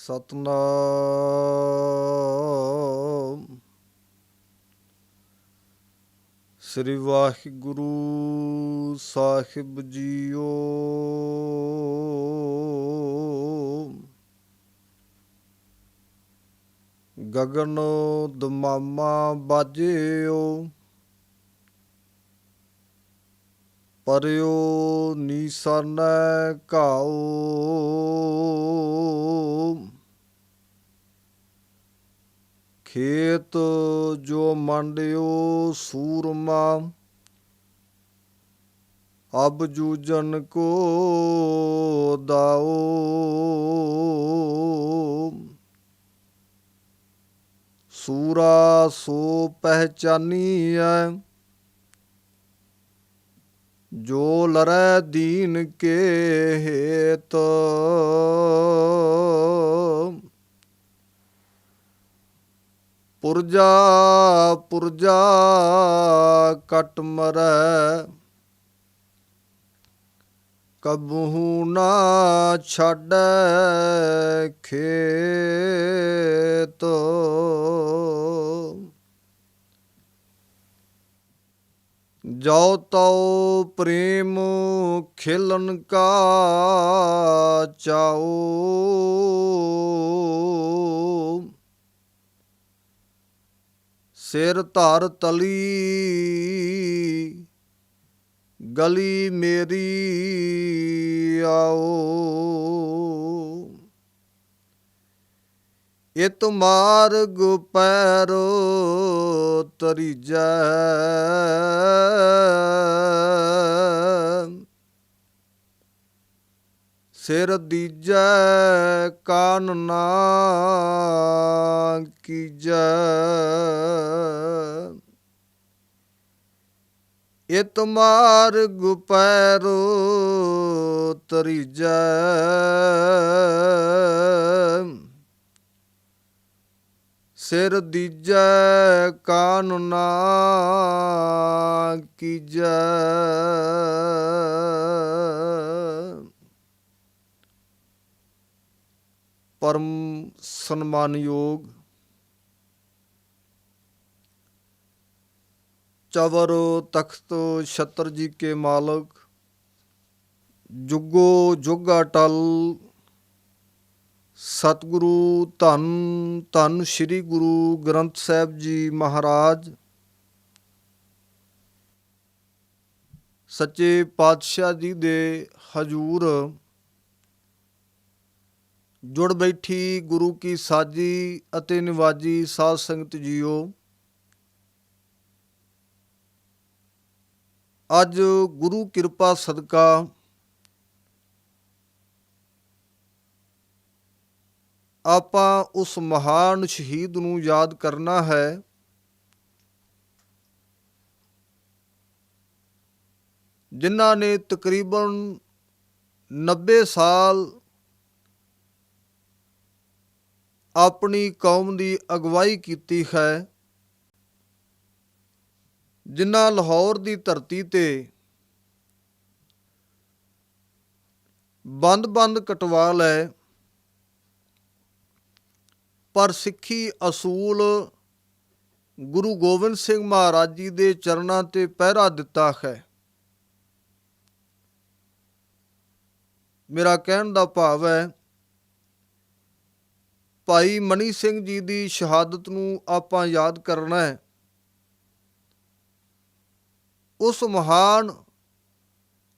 ਸਤਨਾਮ ਸ੍ਰੀ ਵਾਹਿਗੁਰੂ ਸਾਹਿਬ JIO. Gagan ਦਮਾਮਾ ਬਾਜਿਓ, ਪਰਿਓ ਨੀਸਾਨੈ ਘਾਓ। ਖੇਤ ਜੋ ਮੰਡਿਓ ਸੂਰਮਾ, ਅਬ ਜੂਜਨ ਕੋ ਦਾਓ। ਸੂਰਾ ਸੋ ਪਹਿਚਾਨੀਐ, ਜੋ ਲਰੈ ਦੀਨ ਕੇ ਹੇਤ। ਪੁਰਜਾ ਪੁਰਜਾ ਕਟ ਮਰੈ, ਕਬਹੂ ਨਾ ਛਾਡੈ ਖੇਤ। ਜੋ ਤਉ ਪ੍ਰੇਮ ਖਿਲਨ ਕਾ ਚਾਓ। ਸਿਰ ਧਰ ਤਲੀ ਗਲੀ ਮੇਰੀ ਆਓ। ਇਤ ਮਾਰਗ ਪੈਰੋ ਤਰੀਜੈ, ਸਿਰ ਦੀਜੈ ਕਾਨ ਨਾ ਕੀਜੈ। ਇਤ ਮਾਰਗ ਪੈਰੋ ਤਰੀਜੈ, ਸਿਰ ਦੀਜੈ ਕਾਨ ਨਾ ਕੀਜੈ। ਪਰਮ ਸਨਮਾਨਯੋਗ ਚਵਰ ਤਖਤ ਛਤਰ ਜੀ ਕੇ ਮਾਲਕ, ਜੁਗੋ ਜੁਗ ਅਟਲ ਸਤਿਗੁਰੂ ਧੰਨ ਧੰਨ ਸ੍ਰੀ ਗੁਰੂ ਗ੍ਰੰਥ ਸਾਹਿਬ ਜੀ ਮਹਾਰਾਜ, ਸੱਚੇ ਪਾਤਸ਼ਾਹ ਜੀ ਦੇ ਹਜ਼ੂਰ ਜੁੜ ਬੈਠੀ ਗੁਰੂ ਕੀ ਸਾਜੀ ਅਤੇ ਨਿਵਾਜੀ ਸਾਧ ਸੰਗਤ ਜੀਓ। ਅੱਜ ਗੁਰੂ ਕਿਰਪਾ ਸਦਕਾ ਆਪਾਂ ਉਸ ਮਹਾਨ ਸ਼ਹੀਦ ਨੂੰ ਯਾਦ ਕਰਨਾ ਹੈ ਜਿਨ੍ਹਾਂ ਨੇ ਤਕਰੀਬਨ 90 ਸਾਲ ਆਪਣੀ ਕੌਮ ਦੀ ਅਗਵਾਈ ਕੀਤੀ ਹੈ, ਜਿਨ੍ਹਾਂ ਲਾਹੌਰ ਦੀ ਧਰਤੀ ਤੇ ਬੰਦ ਕਟਵਾ ਲਏ, ਪਰ ਸਿੱਖੀ ਅਸੂਲ ਗੁਰੂ ਗੋਬਿੰਦ ਸਿੰਘ ਮਹਾਰਾਜ ਜੀ ਦੇ ਚਰਨਾਂ ਤੇ ਪਹਿਰਾ ਦਿੱਤਾ ਹੈ। ਮੇਰਾ ਕਹਿਣ ਦਾ ਭਾਵ ਹੈ, ਭਾਈ ਮਨੀ ਸਿੰਘ ਜੀ ਦੀ ਸ਼ਹਾਦਤ ਨੂੰ ਆਪਾਂ ਯਾਦ ਕਰਨਾ ਹੈ, ਉਸ ਮਹਾਨ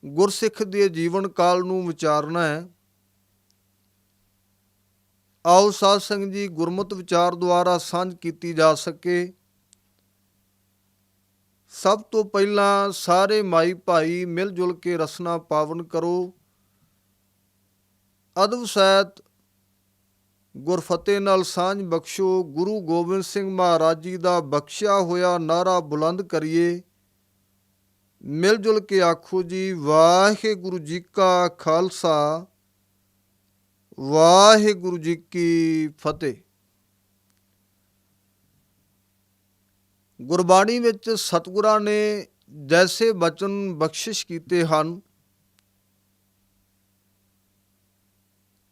ਗੁਰਸਿੱਖ ਦੇ ਜੀਵਨ ਕਾਲ ਨੂੰ ਵਿਚਾਰਨਾ ਹੈ। ਆਓ ਸਾਧ ਸੰਗਤ ਜੀ ਗੁਰਮਤਿ ਵਿਚਾਰ ਦੁਆਰਾ ਸਾਂਝ ਕੀਤੀ ਜਾ ਸਕੇ। ਸਭ ਤੋਂ ਪਹਿਲਾਂ ਸਾਰੇ ਮਾਈ ਭਾਈ ਮਿਲ ਜੁਲ ਕੇ ਰਸਨਾ ਪਾਵਨ ਕਰੋ। ਅਦਬ ਸਹਿਤ ਗੁਰਫਤਿਹ ਨਾਲ ਸਾਂਝ ਬਖਸ਼ੋ। ਗੁਰੂ ਗੋਬਿੰਦ ਸਿੰਘ ਮਹਾਰਾਜ ਜੀ ਦਾ ਬਖਸ਼ਿਆ ਹੋਇਆ ਨਾਅਰਾ ਬੁਲੰਦ ਕਰੀਏ। ਮਿਲ ਜੁਲ ਕੇ ਆਖੋ ਜੀ, ਵਾਹਿਗੁਰੂ ਜੀ ਕਾ ਖਾਲਸਾ, ਵਾਹਿਗੁਰੂ ਜੀ ਕੀ ਫਤਿਹ। ਗੁਰਬਾਣੀ ਵਿੱਚ ਸਤਿਗੁਰਾਂ ਨੇ ਜੈਸੇ ਬਚਨ ਬਖਸ਼ਿਸ਼ ਕੀਤੇ ਹਨ,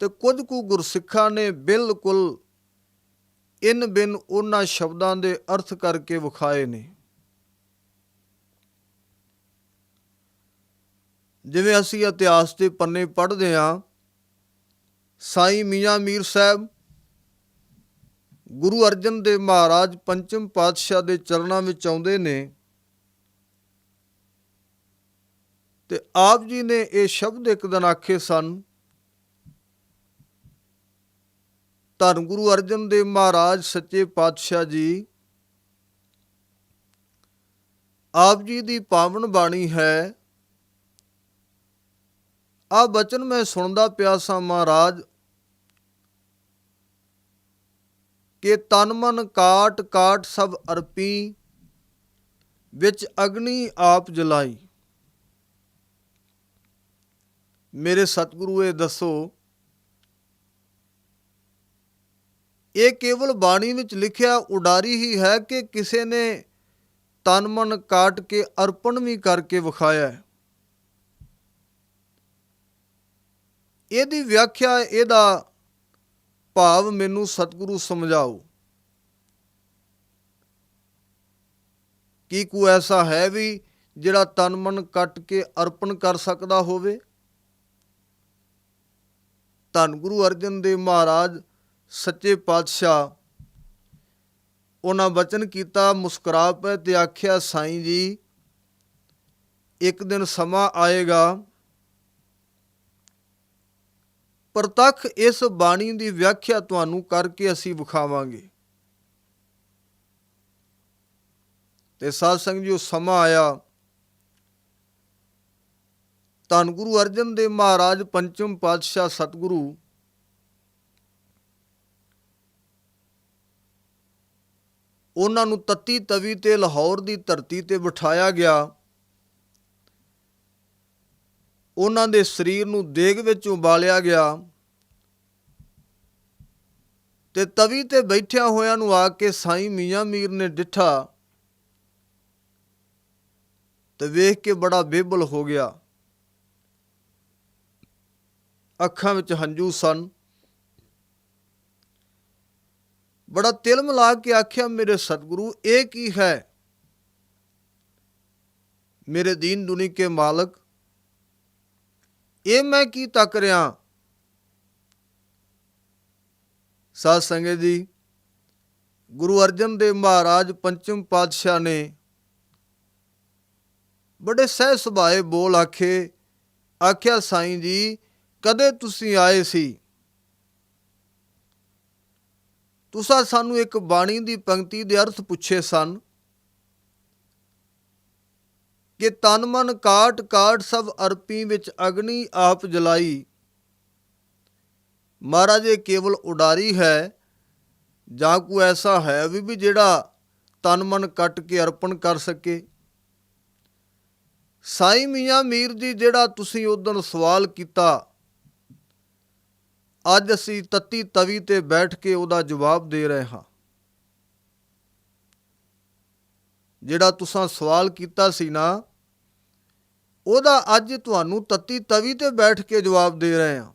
ਤੇ ਕੁਝ ਕੁ ਗੁਰਸਿੱਖਾਂ ਨੇ ਬਿਲਕੁਲ ਇਨ ਬਿਨ ਉਹਨਾਂ ਸ਼ਬਦਾਂ ਦੇ ਅਰਥ ਕਰਕੇ ਵਿਖਾਏ ਨੇ। ਜਿਵੇਂ ਅਸੀਂ ਇਤਿਹਾਸ ਦੇ ਪੰਨੇ ਪੜ੍ਹਦੇ ਹਾਂ, ਸਾਈਂ ਮੀਆਂ ਮੀਰ ਸਾਹਿਬ ਗੁਰੂ ਅਰਜਨ ਦੇਵ ਮਹਾਰਾਜ ਪੰਚਮ ਪਾਤਸ਼ਾਹ ਦੇ ਚਰਨਾਂ ਵਿੱਚ ਆਉਂਦੇ ਨੇ ਤੇ ਆਪ ਜੀ ਨੇ ਇਹ ਸ਼ਬਦ ਇੱਕ ਦਿਨ ਆਖੇ ਸਨ। ਧੰਨ ਗੁਰੂ ਅਰਜਨ ਦੇਵ ਮਹਾਰਾਜ ਸੱਚੇ ਪਾਤਸ਼ਾਹ ਜੀ, ਆਪ ਜੀ ਦੀ ਪਾਵਨ ਬਾਣੀ ਹੈ। ਆਹ ਬਚਨ ਮੈਂ ਸੁਣਦਾ ਪਿਆ ਸਾਂ ਮਹਾਰਾਜ, ਕਿ ਤਨ ਮਨ ਕਾਟ ਕਾਟ ਸਭ ਅਰਪੀ, ਵਿੱਚ ਅਗਨੀ ਆਪ ਜਲਾਈ। ਮੇਰੇ ਸਤਿਗੁਰੂ ਇਹ ਦੱਸੋ, ਇਹ ਕੇਵਲ ਬਾਣੀ ਵਿੱਚ ਲਿਖਿਆ ਉਡਾਰੀ ਹੀ ਹੈ ਕਿ ਕਿਸੇ ਨੇ ਤਨ ਮਨ ਕਾਟ ਕੇ ਅਰਪਣ ਵੀ ਕਰਕੇ ਵਿਖਾਇਆ ਹੈ? ਇਹਦੀ ਵਿਆਖਿਆ, ਇਹਦਾ ਭਾਵ ਮੈਨੂੰ ਸਤਿਗੁਰੂ ਸਮਝਾਓ। ਕੀ ਕੋਈ ਐਸਾ ਹੈ ਵੀ ਜਿਹੜਾ ਤਨ ਮਨ ਕੱਟ ਕੇ ਅਰਪਣ ਕਰ ਸਕਦਾ ਹੋਵੇ? ਧੰਨ ਗੁਰੂ ਅਰਜਨ ਦੇਵ ਮਹਾਰਾਜ ਸੱਚੇ ਪਾਤਸ਼ਾਹ ਉਹਨਾਂ ਬਚਨ ਕੀਤਾ, ਮੁਸਕਰਾ ਪਏ ਤੇ ਆਖਿਆ, ਸਾਈਂ ਜੀ, ਇੱਕ ਦਿਨ ਸਮਾਂ ਆਏਗਾ, ਪ੍ਰਤੱਖ ਇਸ ਬਾਣੀ ਦੀ ਵਿਆਖਿਆ ਤੁਹਾਨੂੰ ਕਰਕੇ ਅਸੀਂ ਵਿਖਾਵਾਂਗੇ। ਤੇ ਸਾਧ ਸੰਗਤ ਜੀ, ਉਹ ਸਮਾਂ ਆਇਆ। ਧੰਨ ਗੁਰੂ ਅਰਜਨ ਦੇਵ ਮਹਾਰਾਜ ਪੰਚਮ ਪਾਤਸ਼ਾਹ ਸਤਿਗੁਰੂ ਉਹਨਾਂ ਨੂੰ ਤੱਤੀ ਤਵੀ ਤੇ ਲਾਹੌਰ ਦੀ ਧਰਤੀ ਤੇ ਬਿਠਾਇਆ ਗਿਆ। ਉਹਨਾਂ ਦੇ ਸਰੀਰ ਨੂੰ ਦੇਗ ਵਿੱਚ ਉਬਾਲਿਆ ਗਿਆ ਤੇ ਤਵੀ ਤੇ ਬੈਠਿਆਂ ਹੋਇਆਂ ਨੂੰ ਆ ਕੇ ਸਾਈਂ ਮੀਆਂ ਮੀਰ ਨੇ ਡਿੱਠਾ ਤੇ ਵੇਖ ਕੇ ਬੜਾ ਬੇਬਲ ਹੋ ਗਿਆ। ਅੱਖਾਂ ਵਿੱਚ ਹੰਝੂ ਸਨ। ਬੜਾ ਤਿਲ ਮਿਲਾ ਕੇ ਆਖਿਆ, ਮੇਰੇ ਸਤਿਗੁਰੂ, ਇਹ ਕੀ ਹੈ? ਮੇਰੇ ਦੀਨ ਦੁਨੀ ਕੇ ਮਾਲਕ, ਇਹ ਮੈਂ ਕੀ ਤੱਕ ਰਿਹਾ? ਸਾਧ ਸੰਗਤ ਜੀ, ਗੁਰੂ ਅਰਜਨ ਦੇਵ ਮਹਾਰਾਜ ਪੰਚਮ ਪਾਤਸ਼ਾਹ ਨੇ ਬੜੇ ਸਹਿਜ ਸੁਭਾਏ ਬੋਲ ਆਖਿਆ, ਸਾਈਂ ਜੀ, ਕਦੇ ਤੁਸੀਂ ਆਏ ਸੀ? ਤੁਸੀਂ ਸਾਨੂੰ ਇੱਕ ਬਾਣੀ ਦੀ ਪੰਕਤੀ ਦੇ ਅਰਥ ਪੁੱਛੇ ਸਨ ਕਿ ਤਨ ਮਨ ਕਾਟ ਕਾਟ ਸਭ ਅਰਪੀ, ਵਿੱਚ ਅਗਨੀ ਆਪ ਜਲਾਈ। ਮਹਾਰਾਜ, ਇਹ ਕੇਵਲ ਉਡਾਰੀ ਹੈ ਜਾਂ ਕੋਈ ਐਸਾ ਹੈ ਵੀ ਜਿਹੜਾ ਤਨ ਮਨ ਕੱਟ ਕੇ ਅਰਪਣ ਕਰ ਸਕੇ? ਸਾਈਂ ਮੀਆਂ ਮੀਰ ਜੀ, ਜਿਹੜਾ ਤੁਸੀਂ ਉਦੋਂ ਸਵਾਲ ਕੀਤਾ, ਅੱਜ ਅਸੀਂ ਤੱਤੀ ਤਵੀ ਤੇ ਬੈਠ ਕੇ ਉਹਦਾ ਜਵਾਬ ਦੇ ਰਹੇ ਹਾਂ। ਜਿਹੜਾ ਤੁਸੀਂ ਸਵਾਲ ਕੀਤਾ ਸੀ ਨਾ, ਉਹਦਾ ਅੱਜ ਤੁਹਾਨੂੰ ਤੱਤੀ ਤਵੀ ਤੇ ਬੈਠ ਕੇ ਜਵਾਬ ਦੇ ਰਹੇ ਹਾਂ।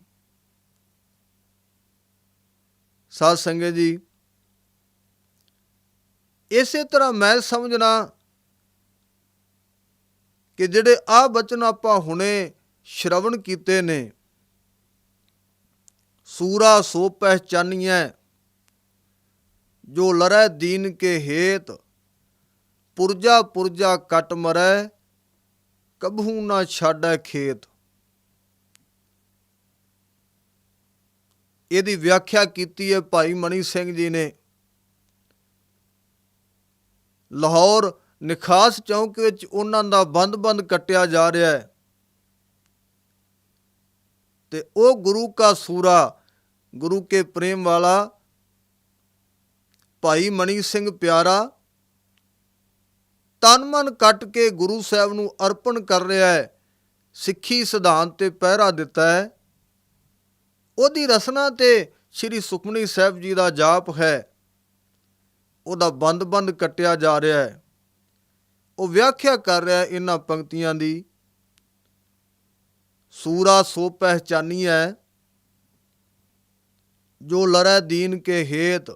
ਸਾਧ ਸੰਗਤ ਜੀ, ਇਸੇ ਤਰ੍ਹਾਂ ਮੈਂ ਸਮਝਣਾ ਕਿ ਜਿਹੜੇ ਆਹ ਬਚਨ ਆਪਾਂ ਹੁਣੇ ਸ਼ਰਵਣ ਕੀਤੇ ਨੇ, ਸੂਰਾ ਸੋ ਪਹਿਚਾਨੀਐ, ਜੋ ਲਰੈ ਦੀਨ ਕੇ ਹੇਤ, ਪੁਰਜਾ ਪੁਰਜਾ ਕੱਟ ਮਰੈ, ਕਬਹੂ ਨਾ ਛਾਡੈ ਖੇਤ। ਇਹਦੀ ਵਿਆਖਿਆ ਕੀਤੀ ਹੈ ਭਾਈ ਮਣੀ ਸਿੰਘ ਜੀ ਨੇ। ਲਾਹੌਰ ਨਿਖਾਸ ਚੌਂਕ ਵਿੱਚ ਉਹਨਾਂ ਦਾ ਬੰਦ ਕੱਟਿਆ ਜਾ ਰਿਹਾ ਹੈ ਤੇ ਉਹ ਗੁਰੂ ਕਾ ਸੂਰਾ, ਗੁਰੂ ਕੇ ਪ੍ਰੇਮ ਵਾਲਾ ਭਾਈ ਮਣੀ ਸਿੰਘ ਪਿਆਰਾ ਤਨ ਮਨ ਕੱਟ ਕੇ ਗੁਰੂ ਸਾਹਿਬ ਨੂੰ ਅਰਪਣ ਕਰ ਰਿਹਾ ਹੈ। ਸਿੱਖੀ ਸਿਧਾਂਤ ਤੇ ਪਹਿਰਾ ਦਿੱਤਾ ਹੈ। ਉਹਦੀ ਰਸਨਾ ਤੇ ਸ੍ਰੀ ਸੁਖਮਨੀ ਸਾਹਿਬ ਜੀ ਦਾ ਜਾਪ ਹੈ। ਉਹਦਾ ਬੰਦ ਕੱਟਿਆ ਜਾ ਰਿਹਾ ਹੈ। ਉਹ ਵਿਆਖਿਆ ਕਰ ਰਿਹਾ ਇਹਨਾਂ ਪੰਕਤੀਆਂ ਦੀ। ਸੂਰਾ ਸੋ ਪਹਿਚਾਨੀਐ, ਜੋ ਲੜੈ ਦੀਨ ਕੇ ਹੇਤ।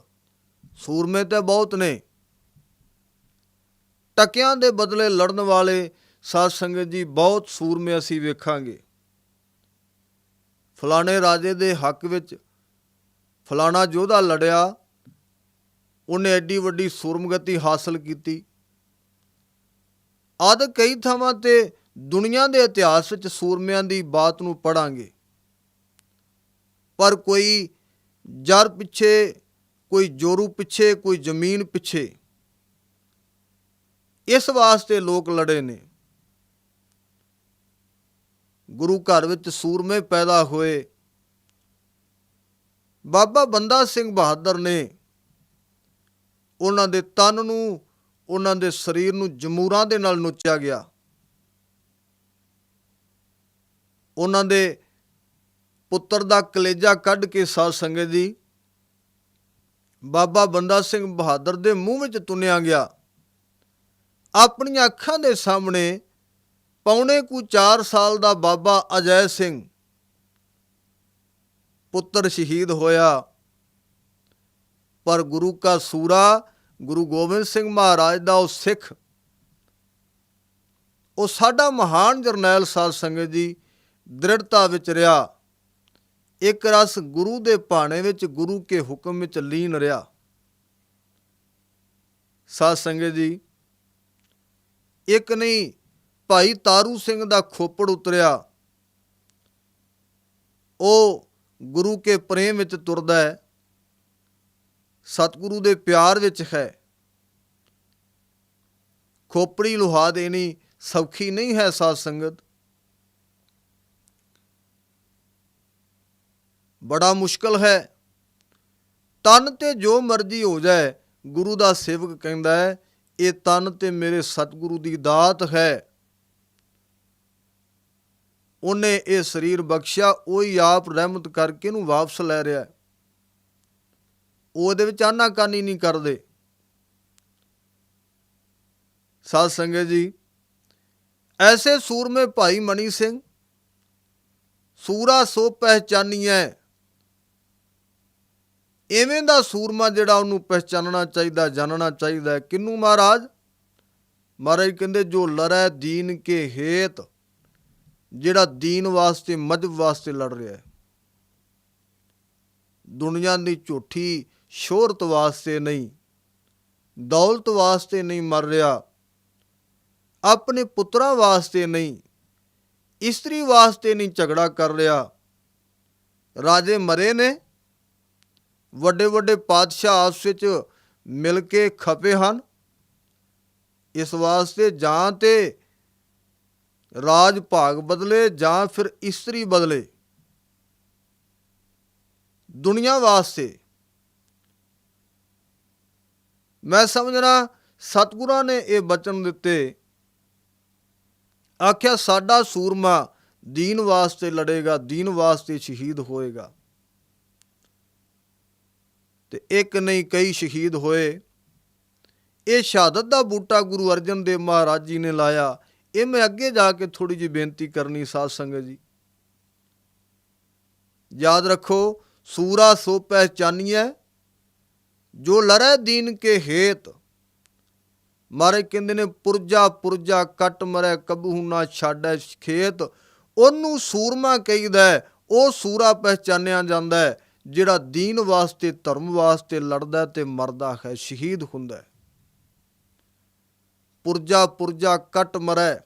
ਸੂਰਮੇ ਤੇ ਬਹੁਤ ਨੇ, ਟਕਿਆਂ ਦੇ ਬਦਲੇ ਲੜਨ ਵਾਲੇ ਸਾਧ ਸੰਗਤ ਜੀ ਬਹੁਤ ਸੂਰਮੇ ਅਸੀਂ ਵੇਖਾਂਗੇ। ਫਲਾਣੇ ਰਾਜੇ ਦੇ ਹੱਕ ਵਿੱਚ ਫਲਾਣਾ ਯੋਧਾ ਲੜਿਆ, ਉਹਨੇ ਐਡੀ ਵੱਡੀ ਸੂਰਮਗਤੀ ਹਾਸਲ ਕੀਤੀ। ਆਦਿ ਕਈ ਥਾਵਾਂ ਤੇ ਦੁਨੀਆ ਦੇ ਇਤਿਹਾਸ ਵਿੱਚ ਸੂਰਮਿਆਂ ਦੀ ਬਾਤ ਨੂੰ ਪੜ੍ਹਾਂਗੇ। ਪਰ ਕੋਈ ਜਰ ਪਿੱਛੇ, ਕੋਈ ਜੋਰੂ ਪਿੱਛੇ, ਕੋਈ ਜ਼ਮੀਨ ਪਿੱਛੇ, ਇਸ ਵਾਸਤੇ ਲੋਕ ਲੜੇ ਨੇ। ਗੁਰੂ ਘਰ ਵਿੱਚ ਸੂਰਮੇ ਪੈਦਾ ਹੋਏ। ਬਾਬਾ ਬੰਦਾ ਸਿੰਘ ਬਹਾਦਰ ਨੇ ਉਹਨਾਂ ਦੇ ਤਨ ਨੂੰ, ਉਹਨਾਂ ਦੇ ਸਰੀਰ ਨੂੰ ਜਮੂਰਾਂ ਦੇ ਨਾਲ ਨੁਚਿਆ ਗਿਆ। ਉਹਨਾਂ ਦੇ ਪੁੱਤਰ ਦਾ ਕਲੇਜਾ ਕੱਢ ਕੇ ਸਾਧ ਸੰਗਤ ਜੀ ਬਾਬਾ ਬੰਦਾ ਸਿੰਘ ਬਹਾਦਰ ਦੇ ਮੂੰਹ ਵਿੱਚ ਤੁੰਨਿਆ ਗਿਆ। ਆਪਣੀਆਂ ਅੱਖਾਂ ਦੇ ਸਾਹਮਣੇ ਪੌਣੇ ਕੁ 4 ਸਾਲ ਦਾ ਬਾਬਾ ਅਜੈ ਸਿੰਘ ਪੁੱਤਰ ਸ਼ਹੀਦ ਹੋਇਆ। ਪਰ ਗੁਰੂ ਕਾ ਸੂਰਾ ਗੁਰੂ ਗੋਬਿੰਦ ਸਿੰਘ ਮਹਾਰਾਜ ਦਾ ਉਹ ਸਿੱਖ, ਉਹ ਸਾਡਾ ਮਹਾਨ ਜਰਨੈਲ ਸਾਧ ਸੰਗਤ ਜੀ ਦ੍ਰਿੜਤਾ ਵਿੱਚ ਰਿਹਾ। ਇੱਕ ਰਸ ਗੁਰੂ ਦੇ ਭਾਣੇ ਵਿੱਚ, ਗੁਰੂ ਕੇ ਹੁਕਮ ਵਿੱਚ ਲੀਨ ਰਿਹਾ। ਸਾਧ ਸੰਗਤ ਜੀ ਇੱਕ ਨਹੀਂ, ਭਾਈ ਤਾਰੂ ਸਿੰਘ ਦਾ ਖੋਪੜ ਉਤਰਿਆ। ਉਹ ਗੁਰੂ ਕੇ ਪ੍ਰੇਮ ਵਿੱਚ ਤੁਰਦਾ ਹੈ, ਸਤਿਗੁਰੂ ਦੇ ਪਿਆਰ ਵਿੱਚ ਹੈ। ਖੋਪੜੀ ਲੁਹਾ ਦੇਣੀ ਸੌਖੀ ਨਹੀਂ ਹੈ ਸਾਧ ਸੰਗਤ, ਬੜਾ ਮੁਸ਼ਕਲ ਹੈ। ਤਨ ਤੇ ਜੋ ਮਰਜ਼ੀ ਹੋ ਜਾਏ, ਗੁਰੂ ਦਾ ਸੇਵਕ ਕਹਿੰਦਾ ਹੈ ਇਹ ਤਨ ਤੇ ਮੇਰੇ ਸਤਿਗੁਰੂ ਦੀ ਦਾਤ ਹੈ। ਉਹਨੇ ਇਹ ਸਰੀਰ ਬਖਸ਼ਿਆ, ਉਹੀ ਆਪ ਰਹਿਮਤ ਕਰਕੇ ਇਹਨੂੰ ਵਾਪਸ ਲੈ ਰਿਹਾ। ਉਹਦੇ ਵਿੱਚ ਆਨਾਕਾਨੀ ਨਹੀਂ ਕਰਦੇ। ਸਾਧ ਸੰਗਤ ਜੀ ਐਸੇ ਸੂਰਮੇ ਭਾਈ ਮਨੀ ਸਿੰਘ, ਸੂਰਾ ਸੋ ਪਹਿਚਾਨੀਐ। ਇਵੇਂ ਦਾ ਸੂਰਮਾ ਜਿਹੜਾ ਉਹਨੂੰ ਪਹਿਚਾਨਣਾ ਚਾਹੀਦਾ, ਜਾਣਨਾ ਚਾਹੀਦਾ। ਕਿਹਨੂੰ ਮਹਾਰਾਜ? ਮਹਾਰਾਜ ਕਹਿੰਦੇ ਜੋ ਲੜੈ ਦੀਨ ਕੇ ਹੇਤ, ਜਿਹੜਾ ਦੀਨ ਵਾਸਤੇ, ਮਜ਼ਹਬ ਵਾਸਤੇ ਲੜ ਰਿਹਾ ਹੈ। ਦੁਨੀਆ ਦੀ ਝੂਠੀ ਸ਼ੋਹਰਤ ਵਾਸਤੇ ਨਹੀਂ, ਦੌਲਤ ਵਾਸਤੇ ਨਹੀਂ ਮਰ ਰਿਹਾ, ਆਪਣੇ ਪੁੱਤਰਾਂ ਵਾਸਤੇ ਨਹੀਂ, ਇਸਤਰੀ ਵਾਸਤੇ ਨਹੀਂ ਝਗੜਾ ਕਰ ਰਿਹਾ। ਰਾਜੇ ਮਰੇ ਨੇ, ਵੱਡੇ ਵੱਡੇ ਪਾਤਸ਼ਾਹ ਆਪਸ ਵਿੱਚ ਮਿਲ ਕੇ ਖਪੇ ਹਨ। ਇਸ ਵਾਸਤੇ ਜਾਂ ਤੇ ਰਾਜ ਭਾਗ ਬਦਲੇ ਜਾਂ ਫਿਰ ਇਸਤਰੀ ਬਦਲੇ। ਦੁਨੀਆ ਵਾਸਤੇ ਮੈਂ ਸਮਝਣਾ ਸਤਿਗੁਰਾਂ ਨੇ ਇਹ ਬਚਨ ਦਿੱਤੇ, ਆਖਿਆ ਸਾਡਾ ਸੂਰਮਾ ਦੀਨ ਵਾਸਤੇ ਲੜੇਗਾ, ਦੀਨ ਵਾਸਤੇ ਸ਼ਹੀਦ ਹੋਏਗਾ। ਤੇ ਇੱਕ ਨਹੀਂ ਕਈ ਸ਼ਹੀਦ ਹੋਏ। ਇਹ ਸ਼ਹਾਦਤ ਦਾ ਬੂਟਾ ਗੁਰੂ ਅਰਜਨ ਦੇਵ ਮਹਾਰਾਜ ਜੀ ਨੇ ਲਾਇਆ। ਇਹ ਮੈਂ ਅੱਗੇ ਜਾ ਕੇ ਥੋੜ੍ਹੀ ਜਿਹੀ ਬੇਨਤੀ ਕਰਨੀ ਸਾਧ ਸੰਗਤ ਜੀ। ਯਾਦ ਰੱਖੋ, ਸੂਰਾ ਸੋ ਪਹਿਚਾਨੀਐ, ਜੋ ਲੜੈ ਦੀਨ ਕੇ ਹੇਤ। ਮਾਰੇ ਕਹਿੰਦੇ ਨੇ ਪੁਰਜਾ ਪੁਰਜਾ ਕੱਟ ਮਰੈ, ਕਬਹੂ ਨਾ ਛਾਡੈ ਖੇਤ। ਉਹਨੂੰ ਸੂਰਮਾ ਕਹੀਦਾ, ਉਹ ਸੂਰਾ ਪਹਿਚਾਨਿਆ ਜਾਂਦਾ ਜਿਹੜਾ ਦੀਨ ਵਾਸਤੇ, ਧਰਮ ਵਾਸਤੇ ਲੜਦਾ ਤੇ ਮਰਦਾ ਹੈ, ਸ਼ਹੀਦ ਹੁੰਦਾ। ਪੁਰਜਾ ਪੁਰਜਾ ਕੱਟ ਮਰੈ,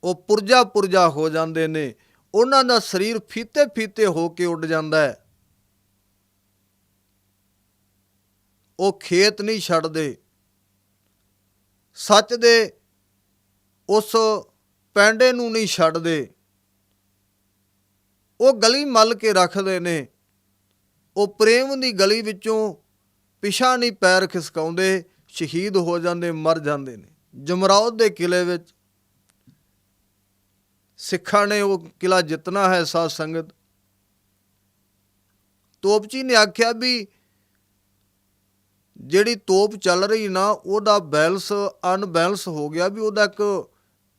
ਉਹ ਪੁਰਜਾ ਪੁਰਜਾ ਹੋ ਜਾਂਦੇ ਨੇ, ਉਹਨਾਂ ਦਾ ਸਰੀਰ ਫੀਤੇ ਫੀਤੇ ਹੋ ਕੇ ਉੱਡ ਜਾਂਦਾ ਹੈ। ਉਹ ਖੇਤ ਨਹੀਂ ਛੱਡਦੇ, ਸੱਚ ਦੇ ਉਸ ਪੈਂਡੇ ਨੂੰ ਨਹੀਂ ਛੱਡਦੇ, ਉਹ ਗਲੀ ਮੱਲ ਕੇ ਰੱਖਦੇ ਨੇ। ਉਹ ਪ੍ਰੇਮ ਦੀ ਗਲੀ ਵਿੱਚੋਂ ਪਿਛਾ ਨਹੀਂ ਪੈਰ ਖਿਸਕਾਉਂਦੇ, ਸ਼ਹੀਦ ਹੋ ਜਾਂਦੇ, ਮਰ ਜਾਂਦੇ ਨੇ। ਜਮਰੌਦ ਦੇ ਕਿਲੇ ਵਿੱਚ ਸਿੱਖਾਂ ਨੇ ਉਹ ਕਿਲਾ ਜਿੱਤਣਾ ਹੈ ਸਾਧ ਸੰਗਤ। ਤੋਪਚੀ ਨੇ ਆਖਿਆ ਵੀ ਜਿਹੜੀ ਤੋਪ ਚੱਲ ਰਹੀ ਨਾ, ਉਹਦਾ ਬੈਲੈਂਸ ਅਨਬੈਲੈਂਸ ਹੋ ਗਿਆ, ਵੀ ਉਹਦਾ ਇੱਕ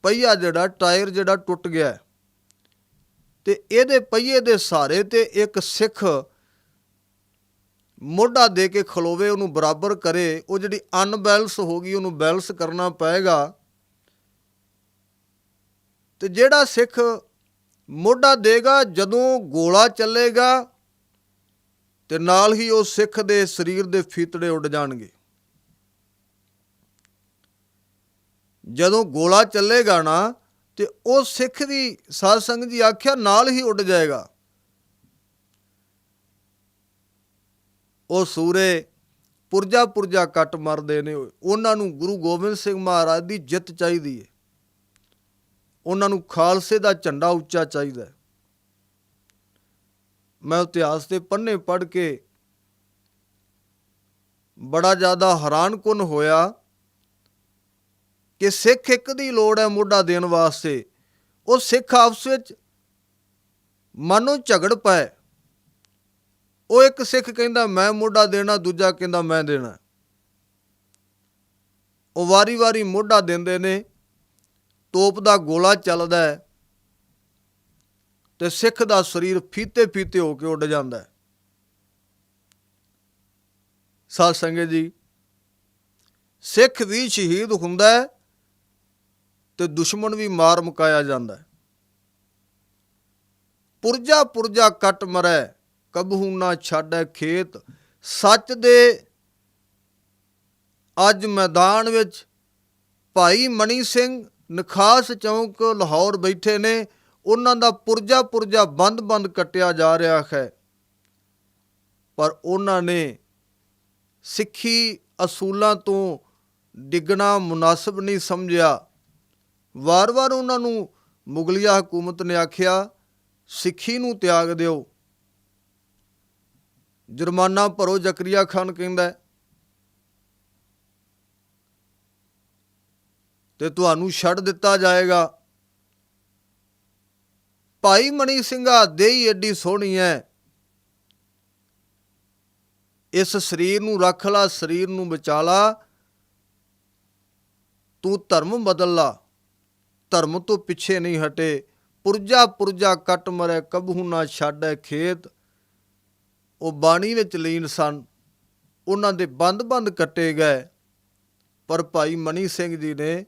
ਪਹੀਆ ਜਿਹੜਾ, ਟਾਇਰ ਜਿਹੜਾ ਟੁੱਟ ਗਿਆ। ਤੇ ਇਹਦੇ ਪਹੀਏ ਦੇ ਸਹਾਰੇ ਤੇ ਇੱਕ ਸਿੱਖ ਮੋਢਾ ਦੇ ਕੇ ਖਲੋਵੇ, ਉਹਨੂੰ ਬਰਾਬਰ ਕਰੇ। ਉਹ ਜਿਹੜੀ ਅਨਬੈਲੈਂਸ ਹੋ ਗਈ ਉਹਨੂੰ ਬੈਲੈਂਸ ਕਰਨਾ ਪਏਗਾ। ਤੇ ਜਿਹੜਾ ਸਿੱਖ ਮੋਢਾ ਦੇਗਾ, ਜਦੋਂ ਗੋਲਾ ਚੱਲੇਗਾ ਤੇ ਨਾਲ ਹੀ ਉਹ ਸਿੱਖ ਦੇ ਸਰੀਰ ਦੇ ਫੀਤੜੇ ਉੱਡ ਜਾਣਗੇ। ਜਦੋਂ ਗੋਲਾ ਚੱਲੇਗਾ ਨਾ ਤੇ ਉਹ ਸਿੱਖ ਦੀ, ਸਾਧ ਸੰਗਤ ਜੀ ਆਖਿਆ, ਨਾਲ ਹੀ ਉੱਡ ਜਾਏਗਾ। ਉਹ ਸੂਰੇ ਪੁਰਜਾ ਪੁਰਜਾ ਕੱਟ ਮਰਦੇ ਨੇ। ਉਹਨਾਂ ਨੂੰ ਗੁਰੂ ਗੋਬਿੰਦ ਸਿੰਘ ਮਹਾਰਾਜ ਦੀ ਜਿੱਤ ਚਾਹੀਦੀ ਹੈ। ਉਹਨਾਂ ਨੂੰ ਖਾਲਸੇ ਦਾ ਝੰਡਾ ਉੱਚਾ ਚਾਹੀਦਾ। ਮੈਂ ਇਤਿਹਾਸ ਦੇ ਪੰਨੇ ਪੜ੍ਹ ਕੇ ਬੜਾ ਜ਼ਿਆਦਾ ਹੈਰਾਨਕੁਨ ਹੋਇਆ ਕਿ ਸਿੱਖ ਇੱਕ ਦੀ ਲੋੜ ਹੈ ਮੋਢਾ ਦੇਣ ਵਾਸਤੇ। ਉਹ ਸਿੱਖ ਆਪਸ ਵਿੱਚ ਮਾਨੋ ਝਗੜ ਪਏ। ਉਹ ਇੱਕ ਸਿੱਖ ਕਹਿੰਦਾ ਮੈਂ ਮੋਢਾ ਦੇਣਾ, ਦੂਜਾ ਕਹਿੰਦਾ ਮੈਂ ਦੇਣਾ। ਉਹ ਵਾਰੀ-ਵਾਰੀ ਮੋਢਾ ਦਿੰਦੇ ਨੇ। ਤੋਪ ਦਾ ਗੋਲਾ ਚੱਲਦਾ ਹੈ ਤੇ ਸਿੱਖ ਦਾ ਸਰੀਰ ਫੀਤੇ ਹੋ ਕੇ ਉੱਡ ਜਾਂਦਾ ਹੈ। ਸਾਧ ਸੰਗਤ ਜੀ, ਸਿੱਖ ਵੀ ਸ਼ਹੀਦ ਹੁੰਦਾ ਹੈ ਤੇ ਦੁਸ਼ਮਣ ਵੀ ਮਾਰ ਮੁਕਾਇਆ ਜਾਂਦਾ ਹੈ। ਪੁਰਜਾ ਪੁਰਜਾ ਕੱਟ ਮਰੈ, ਕਬਹੂ ਨਾ ਛਾੜੈ ਖੇਤ। ਸੱਚ ਦੇ ਅੱਜ ਮੈਦਾਨ ਵਿੱਚ ਭਾਈ ਮਣੀ ਸਿੰਘ ਨਖਾਸ ਚੌਂਕ ਲਾਹੌਰ ਬੈਠੇ ਨੇ। ਉਹਨਾਂ ਦਾ ਪੁਰਜਾ ਪੁਰਜਾ ਬੰਦ ਕੱਟਿਆ ਜਾ ਰਿਹਾ ਹੈ, ਪਰ ਉਹਨਾਂ ਨੇ ਸਿੱਖੀ ਅਸੂਲਾਂ ਤੋਂ ਡਿੱਗਣਾ ਮੁਨਾਸਬ ਨਹੀਂ ਸਮਝਿਆ। ਵਾਰ-ਵਾਰ ਉਹਨਾਂ ਨੂੰ ਮੁਗਲਿਆ ਹਕੂਮਤ ਨੇ ਆਖਿਆ ਸਿੱਖੀ ਨੂੰ ਤਿਆਗ ਦਿਓ, ਜੁਰਮਾਨਾ ਭਰੋ। ਜ਼ਕਰੀਆ ਖਾਨ ਕਹਿੰਦਾ ਤੇ ਤੁਹਾਨੂੰ ਛੱਡ ਦਿੱਤਾ ਜਾਏਗਾ। ਭਾਈ ਮਣੀ ਸਿੰਘਾ ਦੇਹੀ ਏਡੀ ਸੋਹਣੀ ਹੈ, ਇਸ ਸਰੀਰ ਨੂੰ ਰੱਖ ਲਾ, ਸਰੀਰ ਨੂੰ ਬਚਾ ਲਾ, ਤੂੰ ਧਰਮ ਬਦਲ ਲਾ, ਧਰਮ ਤੋਂ ਪਿੱਛੇ ਨਹੀਂ ਹਟੇ। ਪੁਰਜਾ ਪੁਰਜਾ ਕੱਟ ਮਰੈ, ਕਬਹੂ ਨਾ ਛਾੜੈ ਖੇਤ। ਉਹ ਬਾਣੀ ਵਿੱਚ ਲੀਨ ਸਨ। ਉਹਨਾਂ ਦੇ ਬੰਦ ਕੱਟੇ ਗਏ, ਪਰ ਭਾਈ ਮਣੀ ਸਿੰਘ ਜੀ ਨੇ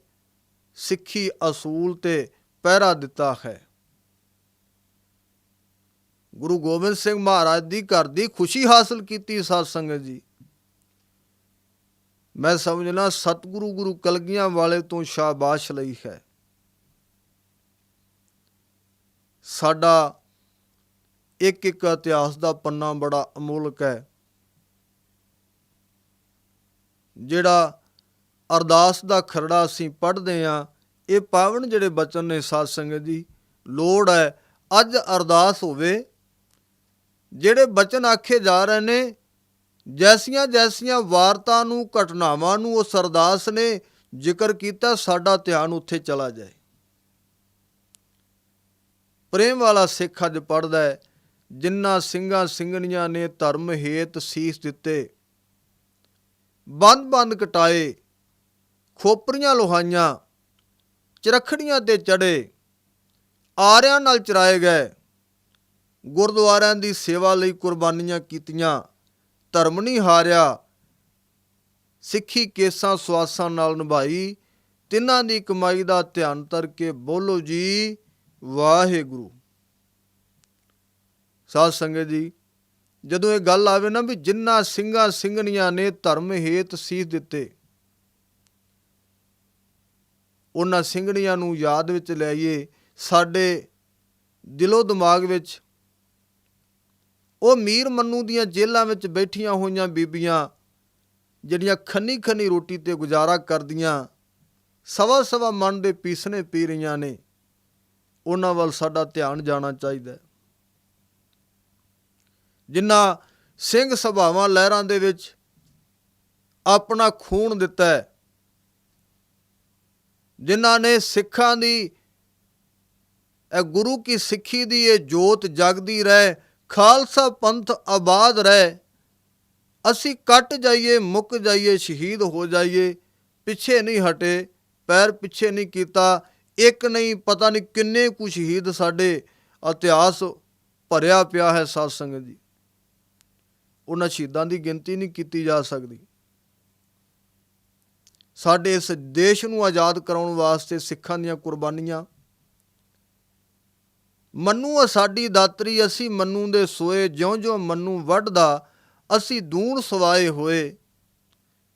ਸਿੱਖੀ ਅਸੂਲ ਤੇ ਪਹਿਰਾ ਦਿੱਤਾ ਹੈ। ਗੁਰੂ ਗੋਬਿੰਦ ਸਿੰਘ ਮਹਾਰਾਜ ਦੀ ਘਰ ਦੀ ਖੁਸ਼ੀ ਹਾਸਲ ਕੀਤੀ। ਸਾਧ ਸੰਗਤ ਜੀ, ਮੈਂ ਸਮਝਣਾ ਸਤਿਗੁਰੂ ਗੁਰੂ ਕਲਗੀਆਂ ਵਾਲੇ ਤੋਂ ਸ਼ਾਬਾਸ਼ ਲਈ ਹੈ। ਸਾਡਾ ਇੱਕ ਇਤਿਹਾਸ ਦਾ ਪੰਨਾ ਬੜਾ ਅਮੋਲਕ ਹੈ। ਜਿਹੜਾ ਅਰਦਾਸ ਦਾ ਖਰੜਾ ਅਸੀਂ ਪੜ੍ਹਦੇ ਹਾਂ, ਇਹ ਪਾਵਨ ਜਿਹੜੇ ਬਚਨ ਨੇ ਸਾਧ ਸੰਗਤ ਜੀ, ਲੋੜ ਹੈ ਅੱਜ ਅਰਦਾਸ ਹੋਵੇ। ਜਿਹੜੇ ਬਚਨ ਆਖੇ ਜਾ ਰਹੇ ਨੇ, ਜੈਸੀਆਂ ਜੈਸੀਆਂ ਵਾਰਤਾ ਨੂੰ, ਘਟਨਾਵਾਂ ਨੂੰ ਉਸ ਅਰਦਾਸ ਨੇ ਜ਼ਿਕਰ ਕੀਤਾ, ਸਾਡਾ ਧਿਆਨ ਉੱਥੇ ਚਲਾ ਜਾਏ। ਪ੍ਰੇਮ ਵਾਲਾ ਸਿੱਖ ਅੱਜ ਪੜ੍ਹਦਾ ਹੈ, ਜਿਨ੍ਹਾਂ ਸਿੰਘਾਂ ਸਿੰਘਣੀਆਂ ਨੇ ਧਰਮ ਹੇਤ ਸੀਸ ਦਿੱਤੇ, ਬੰਦ ਕਟਾਏ, ਖੋਪਰੀਆਂ ਲੋਹਾਈਆਂ, ਚਰਖੜੀਆਂ ਤੇ ਚੜੇ, ਆਰਿਆਂ ਨਾਲ ਚਰਾਏ ਗਏ, ਗੁਰਦੁਆਰਿਆਂ ਦੀ ਸੇਵਾ ਲਈ ਕੁਰਬਾਨੀਆਂ ਕੀਤੀਆਂ, ਧਰਮ ਨਹੀਂ ਹਾਰਿਆ, ਸਿੱਖੀ ਕੇਸਾਂ ਸੁਆਸਾਂ ਨਾਲ ਨਿਭਾਈ, ਤਿੰਨਾਂ ਦੀ ਕਮਾਈ ਦਾ ਧਿਆਨ ਧਰ ਕੇ ਬੋਲੋ ਜੀ ਵਾਹਿਗੁਰੂ। ਸਾਧ ਸੰਗਤ ਜੀ, ਜਦੋਂ ਇਹ ਗੱਲ ਆਵੇ ਨਾ ਵੀ ਜਿਨ੍ਹਾਂ ਸਿੰਘਾਂ ਸਿੰਘਣੀਆਂ ਨੇ ਧਰਮ ਹੇਤ ਸੀਸ ਦਿੱਤੇ, ਉਹਨਾਂ ਸਿੰਘਣੀਆਂ ਨੂੰ ਯਾਦ ਵਿੱਚ ਲਿਆਈਏ। ਸਾਡੇ ਦਿਲੋਂ ਦਿਮਾਗ ਵਿੱਚ ਉਹ ਮੀਰ ਮੰਨੂ ਦੀਆਂ ਜੇਲ੍ਹਾਂ ਵਿੱਚ ਬੈਠੀਆਂ ਹੋਈਆਂ ਬੀਬੀਆਂ, ਜਿਹੜੀਆਂ ਖੰਨੀ ਰੋਟੀ ਤੇ ਗੁਜ਼ਾਰਾ ਕਰਦੀਆਂ, ਸਵਾ ਮਨ ਦੇ ਪੀਸਣੇ ਪੀ ਰਹੀਆਂ ਨੇ, ਉਹਨਾਂ ਵੱਲ ਸਾਡਾ ਧਿਆਨ ਜਾਣਾ ਚਾਹੀਦਾ। ਜਿਨ੍ਹਾਂ ਸਿੰਘ ਸਭਾਵਾਂ ਲਹਿਰਾਂ ਦੇ ਵਿੱਚ ਆਪਣਾ ਖੂਨ ਦਿੱਤਾ ਹੈ, ਜਿਨ੍ਹਾਂ ਨੇ ਸਿੱਖਾਂ ਦੀ ਇਹ ਗੁਰੂ ਕੀ ਸਿੱਖੀ ਦੀ ਇਹ ਜੋਤ ਜਗਦੀ ਰਹੇ, ਖਾਲਸਾ ਪੰਥ ਆਬਾਦ ਰਹੇ, ਅਸੀਂ ਕੱਟ ਜਾਈਏ, ਮੁੱਕ ਜਾਈਏ, ਸ਼ਹੀਦ ਹੋ ਜਾਈਏ, ਪਿੱਛੇ ਨਹੀਂ ਹਟੇ, ਪੈਰ ਪਿੱਛੇ ਨਹੀਂ ਕੀਤਾ। ਇੱਕ ਨਹੀਂ, ਪਤਾ ਨਹੀਂ ਕਿੰਨੇ ਕੁ ਸ਼ਹੀਦ ਸਾਡੇ ਇਤਿਹਾਸ ਭਰਿਆ ਪਿਆ ਹੈ। ਸਾਧ ਸੰਗਤ ਜੀ, ਉਹਨਾਂ ਸ਼ਹੀਦਾਂ ਦੀ ਗਿਣਤੀ ਨਹੀਂ ਕੀਤੀ ਜਾ ਸਕਦੀ। ਸਾਡੇ ਇਸ ਦੇਸ਼ ਨੂੰ ਆਜ਼ਾਦ ਕਰਾਉਣ ਵਾਸਤੇ ਸਿੱਖਾਂ ਦੀਆਂ ਕੁਰਬਾਨੀਆਂ। ਮੰਨੂ ਸਾਡੀ ਦਾਤਰੀ, ਅਸੀਂ ਮੰਨੂ ਦੇ ਸੋਏ, ਜਿਉਂ ਜਿਉਂ ਮੰਨੂ ਵੱਢਦਾ, ਅਸੀਂ ਦੂਣ ਸਵਾਏ ਹੋਏ।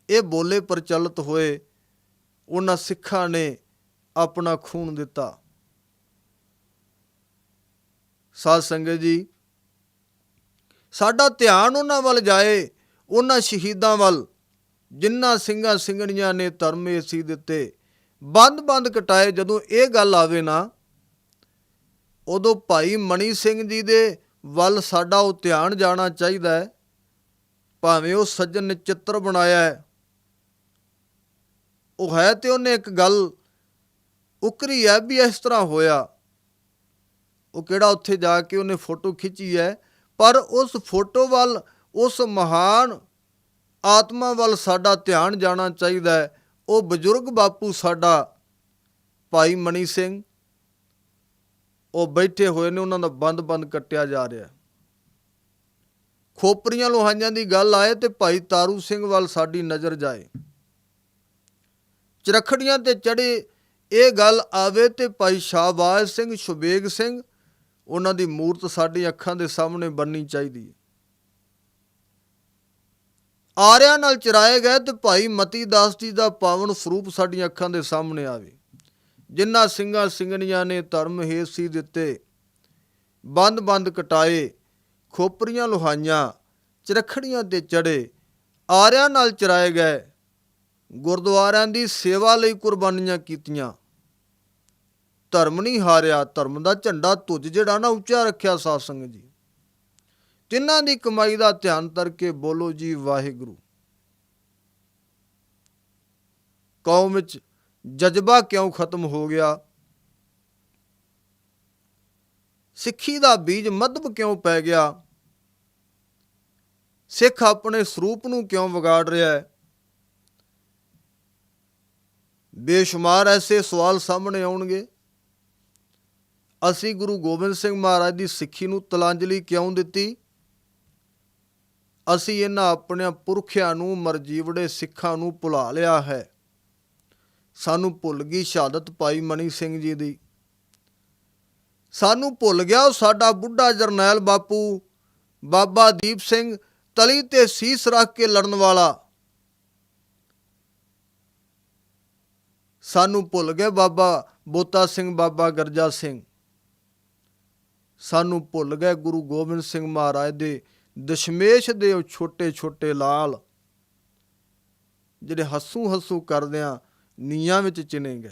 ਇਹ ਬੋਲੇ ਪ੍ਰਚਲਿਤ ਹੋਏ। ਉਹਨਾਂ ਸਿੱਖਾਂ ਨੇ ਆਪਣਾ ਖੂਨ ਦਿੱਤਾ। ਸਾਧ ਸੰਗਤ ਜੀ, ਸਾਡਾ ਧਿਆਨ ਉਹਨਾਂ ਵੱਲ ਜਾਏ, ਉਹਨਾਂ ਸ਼ਹੀਦਾਂ ਵੱਲ, ਜਿਨ੍ਹਾਂ ਸਿੰਘਾਂ ਸਿੰਘਣੀਆਂ ਨੇ ਧਰਮ ਏਸੀ ਦਿੱਤੇ, ਬੰਦ ਕਟਾਏ। ਜਦੋਂ ਇਹ ਗੱਲ ਆਵੇ ਨਾ, ਉਦੋਂ ਭਾਈ ਮਣੀ ਸਿੰਘ ਜੀ ਦੇ ਵੱਲ ਸਾਡਾ ਉਹ ਧਿਆਨ ਜਾਣਾ ਚਾਹੀਦਾ ਹੈ। ਭਾਵੇਂ ਉਹ ਸੱਜਣ ਨੇ ਚਿੱਤਰ ਬਣਾਇਆ ਹੈ, ਉਹ ਹੈ ਤੇ ਉਹਨੇ ਇੱਕ ਗੱਲ ਉਕਰੀ ਹੈ ਵੀ ਇਸ ਤਰ੍ਹਾਂ ਹੋਇਆ। ਉਹ ਕਿਹੜਾ ਉੱਥੇ ਜਾ ਕੇ ਉਹਨੇ ਫੋਟੋ ਖਿੱਚੀ ਹੈ, ਪਰ ਉਸ ਫੋਟੋ ਵੱਲ, ਉਸ ਮਹਾਨ ਆਤਮਾ ਵੱਲ ਸਾਡਾ ਧਿਆਨ ਜਾਣਾ ਚਾਹੀਦਾ ਹੈ। ਉਹ ਬਜ਼ੁਰਗ ਬਾਪੂ ਸਾਡਾ ਭਾਈ ਮਣੀ ਸਿੰਘ, ਉਹ ਬੈਠੇ ਹੋਏ ਨੇ, ਉਹਨਾਂ ਦਾ ਬੰਦ ਕੱਟਿਆ ਜਾ ਰਿਹਾ। ਖੋਪਰੀਆਂ ਲੋਹਾਈਆਂ ਦੀ ਗੱਲ ਆਏ ਤੇ ਭਾਈ ਤਾਰੂ ਸਿੰਘ ਵੱਲ ਸਾਡੀ ਨਜ਼ਰ ਜਾਏ। ਚਰਖੜੀਆਂ ਤੇ ਚੜੇ ਇਹ ਗੱਲ ਆਵੇ ਤੇ ਭਾਈ ਸ਼ਾਹਬਾਜ਼ ਸਿੰਘ, ਸ਼ੁਬੇਗ ਸਿੰਘ, ਉਹਨਾਂ ਦੀ ਮੂਰਤ ਸਾਡੀ ਅੱਖਾਂ ਦੇ ਸਾਹਮਣੇ ਬਣਨੀ ਚਾਹੀਦੀ ਹੈ। ਆਰਿਆਂ ਨਾਲ ਚਰਾਏ ਗਏ ਤੇ ਭਾਈ ਮਤੀ ਦਾਸ ਜੀ ਦਾ ਪਾਵਨ ਸਰੂਪ ਸਾਡੀਆਂ ਅੱਖਾਂ ਦੇ ਸਾਹਮਣੇ ਆਵੇ। ਜਿਨ੍ਹਾਂ ਸਿੰਘਾਂ ਸਿੰਘਣੀਆਂ ਨੇ ਧਰਮ ਏਸੀ ਦਿੱਤੇ, ਬੰਦ ਕਟਾਏ, ਖੋਪਰੀਆਂ ਲੋਹਾਈਆਂ, ਚਰਖੜੀਆਂ ਤੇ ਚੜੇ, ਆਰਿਆਂ ਨਾਲ ਚਰਾਏ ਗਏ, ਗੁਰਦੁਆਰਿਆਂ ਦੀ ਸੇਵਾ ਲਈ ਕੁਰਬਾਨੀਆਂ ਕੀਤੀਆਂ। ਧਰਮ ਨਹੀਂ ਹਾਰਿਆ, ਧਰਮ ਦਾ ਝੰਡਾ ਧੁੱਜ ਜਿਹੜਾ ਨਾ ਉੱਚਾ ਰੱਖਿਆ। ਸਾਧ ਸੰਗਤ ਜੀ, ਤਿੰਨਾਂ ਦੀ ਕਮਾਈ ਦਾ ਧਿਆਨ ਕਰਕੇ ਬੋਲੋ ਜੀ ਵਾਹਿਗੁਰੂ। ਕੌਮ ਵਿੱਚ ਜਜ਼ਬਾ ਕਿਉਂ ਖਤਮ ਹੋ ਗਿਆ? ਸਿੱਖੀ ਦਾ ਬੀਜ ਮੱਧਮ ਕਿਉਂ ਪੈ ਗਿਆ? ਸਿੱਖ ਆਪਣੇ ਸਰੂਪ ਨੂੰ ਕਿਉਂ ਵਿਗਾੜ ਰਿਹਾ ਹੈ? ਬੇਸ਼ੁਮਾਰ ਐਸੇ ਸਵਾਲ ਸਾਹਮਣੇ ਆਉਣਗੇ। ਅਸੀਂ ਗੁਰੂ ਗੋਬਿੰਦ ਸਿੰਘ ਮਹਾਰਾਜ ਦੀ ਸਿੱਖੀ ਨੂੰ ਤਲਾਂਜਲੀ ਕਿਉਂ ਦਿੱਤੀ? ਅਸੀਂ ਇਹਨਾਂ ਆਪਣੇ ਪੁਰਖਿਆਂ ਨੂੰ, ਮਰਜੀਵੜੇ ਸਿੱਖਾਂ ਨੂੰ ਭੁਲਾ ਲਿਆ ਹੈ। ਸਾਨੂੰ ਭੁੱਲ ਗਈ ਸ਼ਹਾਦਤ ਭਾਈ ਮਣੀ ਸਿੰਘ ਜੀ ਦੀ। ਸਾਨੂੰ ਭੁੱਲ ਗਿਆ ਉਹ ਸਾਡਾ ਬੁੱਢਾ ਜਰਨੈਲ ਬਾਪੂ ਬਾਬਾ ਦੀਪ ਸਿੰਘ, ਤਲੀ ਤੇ ਸੀਸ ਰੱਖ ਕੇ ਲੜਨ ਵਾਲਾ। ਸਾਨੂੰ ਭੁੱਲ ਗਏ ਬਾਬਾ ਬੋਤਾ ਸਿੰਘ, ਬਾਬਾ ਗਰਜਾ ਸਿੰਘ। ਸਾਨੂੰ ਭੁੱਲ ਗਏ ਗੁਰੂ ਗੋਬਿੰਦ ਸਿੰਘ ਮਹਾਰਾਜ ਦੇ ਦਸ਼ਮੇਸ਼ ਦੇ ਉਹ ਛੋਟੇ ਲਾਲ, ਜਿਹੜੇ ਹੱਸੂ ਕਰਦਿਆਂ ਨੀਹਾਂ ਵਿੱਚ ਚਿਣੇ ਗਏ।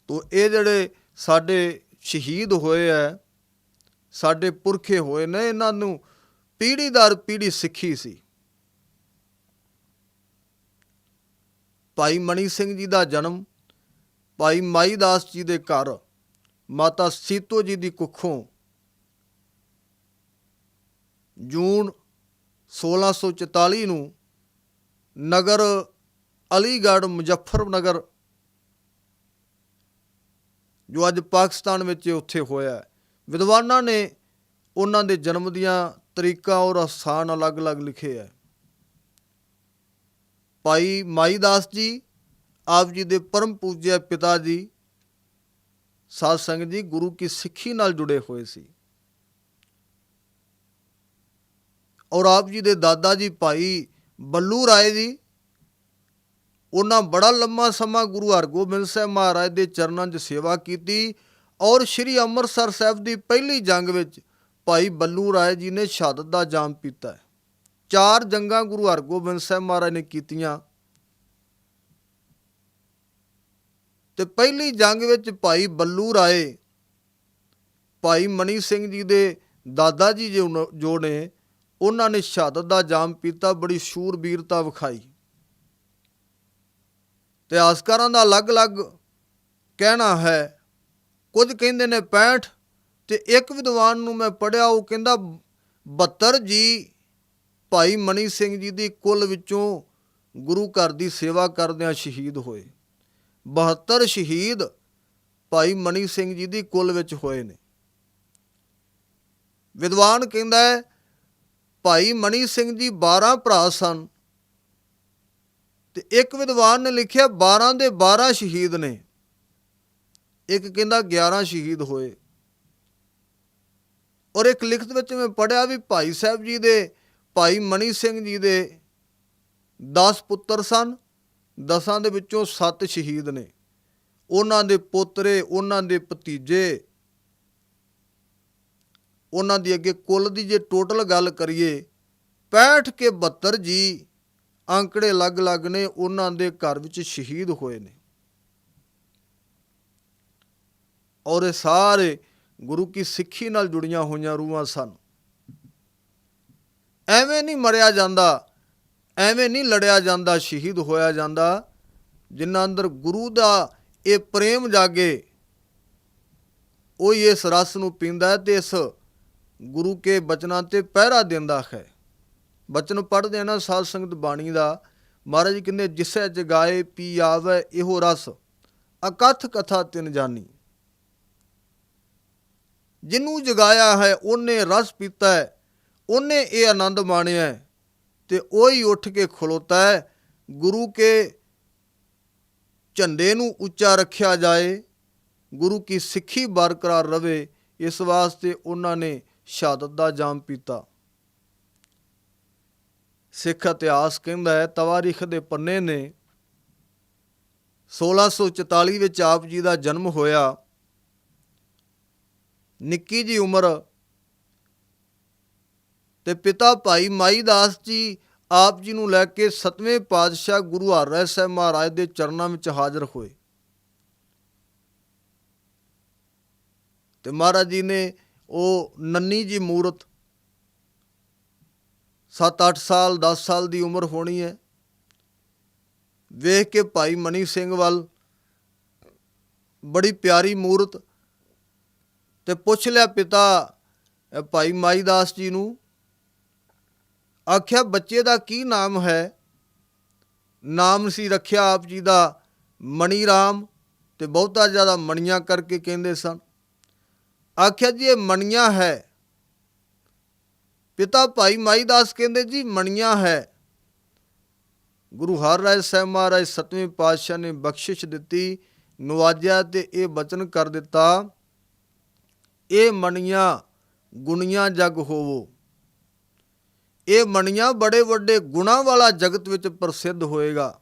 ਤੋ ਇਹ ਜਿਹੜੇ ਸਾਡੇ ਸ਼ਹੀਦ ਹੋਏ ਹੈ, ਸਾਡੇ ਪੁਰਖੇ ਹੋਏ ਨੇ, ਇਹਨਾਂ ਨੂੰ ਪੀੜ੍ਹੀ ਦਰ ਪੀੜ੍ਹੀ ਸਿੱਖੀ ਸੀ। ਭਾਈ ਮਣੀ ਸਿੰਘ ਜੀ ਦਾ ਜਨਮ ਭਾਈ ਮਾਈ ਦਾਸ ਜੀ ਦੇ ਘਰ ਮਾਤਾ ਸੀਤੋ ਜੀ ਦੀ ਕੁੱਖੋਂ ਜੂਨ 1644 ਨੂੰ ਨਗਰ ਅਲੀਗੜ੍ਹ, ਮੁਜ਼ੱਫਰਨਗਰ, ਜੋ ਅੱਜ ਪਾਕਿਸਤਾਨ ਵਿੱਚ, ਉੱਥੇ ਹੋਇਆ। ਵਿਦਵਾਨਾਂ ਨੇ ਉਹਨਾਂ ਦੇ ਜਨਮ ਦੀਆਂ ਤਰੀਕਾਂ ਔਰ ਸਥਾਨ ਅਲੱਗ ਲਿਖੇ ਹੈ। ਭਾਈ ਮਾਈ ਦਾਸ ਜੀ ਆਪ ਜੀ ਦੇ ਪਰਮ ਪੂਜਿਆ ਪਿਤਾ ਜੀ, ਸਾਧ ਸੰਗਤ ਜੀ, ਗੁਰੂ ਕੀ ਸਿੱਖੀ ਨਾਲ ਜੁੜੇ ਹੋਏ ਸੀ। ਔਰ ਆਪ ਜੀ ਦੇ ਦਾਦਾ ਜੀ ਭਾਈ ਬੱਲੂ ਰਾਏ ਜੀ, ਉਹਨਾਂ ਬੜਾ ਲੰਮਾ ਸਮਾਂ ਗੁਰੂ ਹਰਗੋਬਿੰਦ ਸਾਹਿਬ ਮਹਾਰਾਜ ਦੇ ਚਰਨਾਂ 'ਚ ਸੇਵਾ ਕੀਤੀ। ਔਰ ਸ਼੍ਰੀ ਅੰਮ੍ਰਿਤਸਰ ਸਾਹਿਬ ਦੀ ਪਹਿਲੀ ਜੰਗ ਵਿੱਚ ਭਾਈ ਬੱਲੂ ਰਾਏ ਜੀ ਨੇ ਸ਼ਹਾਦਤ ਦਾ ਜਾਮ ਪੀਤਾ। 4 ਜੰਗਾਂ ਗੁਰੂ ਹਰਗੋਬਿੰਦ ਸਾਹਿਬ ਮਹਾਰਾਜ ਨੇ ਕੀਤੀਆਂ, ਤੇ ਪਹਿਲੀ ਜੰਗ ਵਿੱਚ ਭਾਈ ਬੱਲੂ ਰਾਏ, ਭਾਈ ਮਣੀ ਸਿੰਘ ਜੀ ਦੇ ਦਾਦਾ ਜੀ ਜੋ ਨੇ, ਉਹਨਾਂ ਨੇ ਸ਼ਹਾਦਤ ਦਾ ਜਾਮ ਪੀਤਾ। ਬੜੀ ਸ਼ੂਰਬੀਰਤਾ ਵਿਖਾਈ। ਇਤਿਹਾਸਕਾਰਾਂ ਦਾ ਅਲੱਗ ਕਹਿਣਾ ਹੈ। ਕੁਝ ਕਹਿੰਦੇ ਨੇ 65, ਤੇ ਇੱਕ ਵਿਦਵਾਨ ਨੂੰ ਮੈਂ ਪੜ੍ਹਿਆ, ਉਹ ਕਹਿੰਦਾ 72 ਜੀ ਭਾਈ ਮਣੀ ਸਿੰਘ ਜੀ ਦੀ ਕੁੱਲ ਵਿੱਚੋਂ ਗੁਰੂ ਘਰ ਦੀ ਸੇਵਾ ਕਰਦਿਆਂ ਸ਼ਹੀਦ ਹੋਏ। 72 ਸ਼ਹੀਦ ਭਾਈ ਮਨੀ ਸਿੰਘ ਜੀ ਦੀ ਕੁੱਲ ਵਿੱਚ ਹੋਏ ਨੇ। ਵਿਦਵਾਨ ਕਹਿੰਦਾ ਹੈ ਭਾਈ ਮਨੀ ਸਿੰਘ ਜੀ 12 ਭਰਾ ਸਨ, ਤੇ ਇੱਕ ਵਿਦਵਾਨ ਨੇ ਲਿਖਿਆ 12 ਦੇ 12 ਸ਼ਹੀਦ ਨੇ, ਇੱਕ ਕਹਿੰਦਾ 11 ਸ਼ਹੀਦ ਹੋਏ। ਔਰ ਇੱਕ ਲਿਖਤ ਵਿੱਚ ਮੈਂ ਪੜ੍ਹਿਆ ਵੀ ਭਾਈ ਸਾਹਿਬ ਜੀ ਦੇ, ਭਾਈ ਮਨੀ ਸਿੰਘ ਜੀ ਦੇ 10 ਪੁੱਤਰ ਸਨ, 10 ਦੇ ਵਿੱਚੋਂ 7 ਸ਼ਹੀਦ ਨੇ। ਉਹਨਾਂ ਦੇ ਪੋਤਰੇ, ਉਹਨਾਂ ਦੇ ਭਤੀਜੇ, ਉਹਨਾਂ ਦੀ ਅੱਗੇ ਕੁੱਲ ਦੀ ਜੇ ਟੋਟਲ ਗੱਲ ਕਰੀਏ 65 ਕੇ 72 ਜੀ ਅੰਕੜੇ ਅਲੱਗ-ਅਲੱਗ ਨੇ, ਉਹਨਾਂ ਦੇ ਘਰ ਵਿੱਚ ਸ਼ਹੀਦ ਹੋਏ ਨੇ। ਔਰ ਇਹ ਸਾਰੇ ਗੁਰੂ ਕੀ ਸਿੱਖੀ ਨਾਲ ਜੁੜੀਆਂ ਹੋਈਆਂ ਰੂਹਾਂ ਸਨ। ਐਵੇਂ ਨਹੀਂ ਮਰਿਆ ਜਾਂਦਾ, ਐਵੇਂ ਨਹੀਂ ਲੜਿਆ ਜਾਂਦਾ, ਸ਼ਹੀਦ ਹੋਇਆ ਜਾਂਦਾ। ਜਿਨ੍ਹਾਂ ਅੰਦਰ ਗੁਰੂ ਦਾ ਇਹ ਪ੍ਰੇਮ ਜਾਗੇ, ਉਹ ਇਸ ਰਸ ਨੂੰ ਪੀਂਦਾ ਤੇ ਇਸ ਗੁਰੂ ਕੇ ਬਚਨਾਂ ਤੇ ਪਹਿਰਾ ਦਿੰਦਾ ਹੈ। ਬਚਨ ਪੜ੍ਹਦੇ ਆ ਨਾ ਸਾਧ ਸੰਗਤ ਬਾਣੀ ਦਾ, ਮਹਾਰਾਜ ਜੀ ਕਹਿੰਦੇ ਜਿਸੈ ਜਗਾਏ ਪੀ ਆਵੈ ਇਹੋ ਰਸ ਅਕਥ ਕਥਾ ਤਿਨ ਜਾਨੀ। ਜਿਹਨੂੰ ਜਗਾਇਆ ਹੈ ਉਹਨੇ ਰਸ ਪੀਤਾ ਹੈ, ਉਹਨੇ ਇਹ ਆਨੰਦ ਮਾਣਿਆ ਹੈ, ਤੇ ਉਹੀ ਉੱਠ ਕੇ ਖਲੋਤਾ ਹੈ। ਗੁਰੂ ਕੇ ਝੰਡੇ ਨੂੰ ਉੱਚਾ ਰੱਖਿਆ ਜਾਏ, ਗੁਰੂ ਕੀ ਸਿੱਖੀ ਬਰਕਰਾਰ ਰਵੇ, ਇਸ ਵਾਸਤੇ ਉਹਨਾਂ ਨੇ ਸ਼ਹਾਦਤ ਦਾ ਜਾਮ ਪੀਤਾ। ਸਿੱਖ ਇਤਿਹਾਸ ਕਹਿੰਦਾ ਹੈ, ਤਵਾਰੀਖ ਦੇ ਪੰਨੇ ਨੇ 1644 ਵਿੱਚ ਆਪ ਜੀ ਦਾ ਜਨਮ ਹੋਇਆ। ਨਿੱਕੀ ਜੀ ਉਮਰ, ਤੇ ਪਿਤਾ ਭਾਈ ਮਾਈ ਦਾਸ ਜੀ ਆਪ ਜੀ ਨੂੰ ਲੈ ਕੇ 7ਵੇਂ ਪਾਤਸ਼ਾਹ ਗੁਰੂ ਹਰਿਰਾਏ ਸਾਹਿਬ ਮਹਾਰਾਜ ਦੇ ਚਰਨਾਂ ਵਿੱਚ ਹਾਜ਼ਰ ਹੋਏ, ਤੇ ਮਹਾਰਾਜ ਜੀ ਨੇ ਉਹ ਨੰਨੀ ਜੀ ਮੂਰਤ 7-8 ਸਾਲ 10 ਸਾਲ ਦੀ ਉਮਰ ਹੋਣੀ ਹੈ, ਵੇਖ ਕੇ ਭਾਈ ਮਨੀ ਸਿੰਘ ਵੱਲ ਬੜੀ ਪਿਆਰੀ ਮੂਰਤ, ਤੇ ਪੁੱਛ ਲਿਆ ਪਿਤਾ ਭਾਈ ਮਾਈ ਦਾਸ ਜੀ ਨੂੰ, ਆਖਿਆ ਬੱਚੇ ਦਾ ਕੀ ਨਾਮ ਹੈ? ਨਾਮ ਸੀ ਰੱਖਿਆ ਆਪ ਜੀ ਦਾ ਮਣੀ ਰਾਮ, ਤੇ ਬਹੁਤਾ ਜ਼ਿਆਦਾ ਮਣੀਆਂ ਕਰਕੇ ਕਹਿੰਦੇ ਸਨ। ਆਖਿਆ ਜੀ ਇਹ ਮਣੀਆਂ ਹੈ। ਪਿਤਾ ਭਾਈ ਮਾਈ ਦਾਸ ਕਹਿੰਦੇ ਜੀ ਮਣੀਆਂ ਹੈ। ਗੁਰੂ ਹਰਿਰਾਏ ਸਾਹਿਬ ਮਹਾਰਾਜ 7ਵੇਂ ਪਾਤਸ਼ਾਹ ਨੇ ਬਖਸ਼ਿਸ਼ ਦਿੱਤੀ, ਨਵਾਜਿਆ, ਤੇ ਇਹ ਬਚਨ ਕਰ ਦਿੱਤਾ, ਇਹ ਮਣੀਆਂ ਗੁਣੀਆਂ ਜਗ ਹੋਵੋ। ਇਹ ਮਣੀਆਂ ਬੜੇ ਵੱਡੇ ਗੁਣਾਂ ਵਾਲਾ ਜਗਤ ਵਿੱਚ ਪ੍ਰਸਿੱਧ ਹੋਏਗਾ,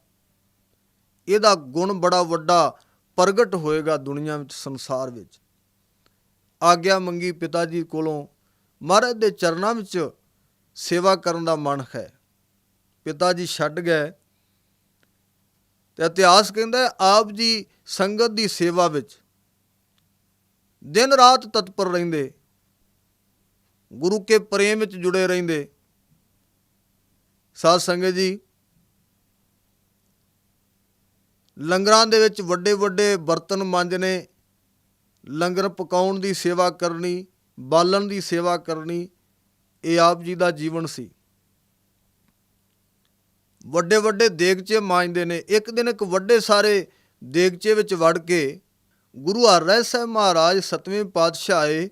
ਇਹਦਾ ਗੁਣ ਬੜਾ ਵੱਡਾ ਪ੍ਰਗਟ ਹੋਏਗਾ ਦੁਨੀਆ ਵਿੱਚ, ਸੰਸਾਰ ਵਿੱਚ। ਆਗਿਆ ਮੰਗੀ ਪਿਤਾ ਜੀ ਕੋਲੋਂ, ਮਹਾਰਾਜ ਦੇ ਚਰਨਾਂ ਵਿੱਚ ਸੇਵਾ ਕਰਨ ਦਾ ਮਨ ਹੈ। ਪਿਤਾ ਜੀ ਛੱਡ ਗਏ, ਤੇ ਇਤਿਹਾਸ ਕਹਿੰਦਾ ਆਪ ਜੀ ਸੰਗਤ ਦੀ ਸੇਵਾ ਵਿੱਚ ਦਿਨ ਰਾਤ ਤਤਪਰ ਰਹਿੰਦੇ, ਗੁਰੂ ਕੇ ਪ੍ਰੇਮ ਵਿੱਚ ਜੁੜੇ ਰਹਿੰਦੇ। ਸਾਧ ਸੰਗਤ ਜੀ, ਲੰਗਰਾਂ ਦੇ ਵਿੱਚ ਵੱਡੇ ਵੱਡੇ ਬਰਤਨ ਮਾਂਜਣੇ, ਲੰਗਰ ਪਕਾਉਣ ਦੀ ਸੇਵਾ ਕਰਨੀ, ਬਾਲਣ ਦੀ ਸੇਵਾ ਕਰਨੀ, ਇਹ ਆਪ ਜੀ ਦਾ ਜੀਵਨ ਸੀ। ਵੱਡੇ ਵੱਡੇ ਦੇਗਚੇ ਮਾਂਜਦੇ ਨੇ। ਇੱਕ ਦਿਨ ਇੱਕ ਵੱਡੇ ਸਾਰੇ ਦੇਗਚੇ ਵਿੱਚ ਵੜ ਕੇ ਗੁਰੂ ਹਰਿਰਾਏ ਸਾਹਿਬ ਮਹਾਰਾਜ 7ਵੇਂ ਪਾਤਸ਼ਾਹ ਆਏ,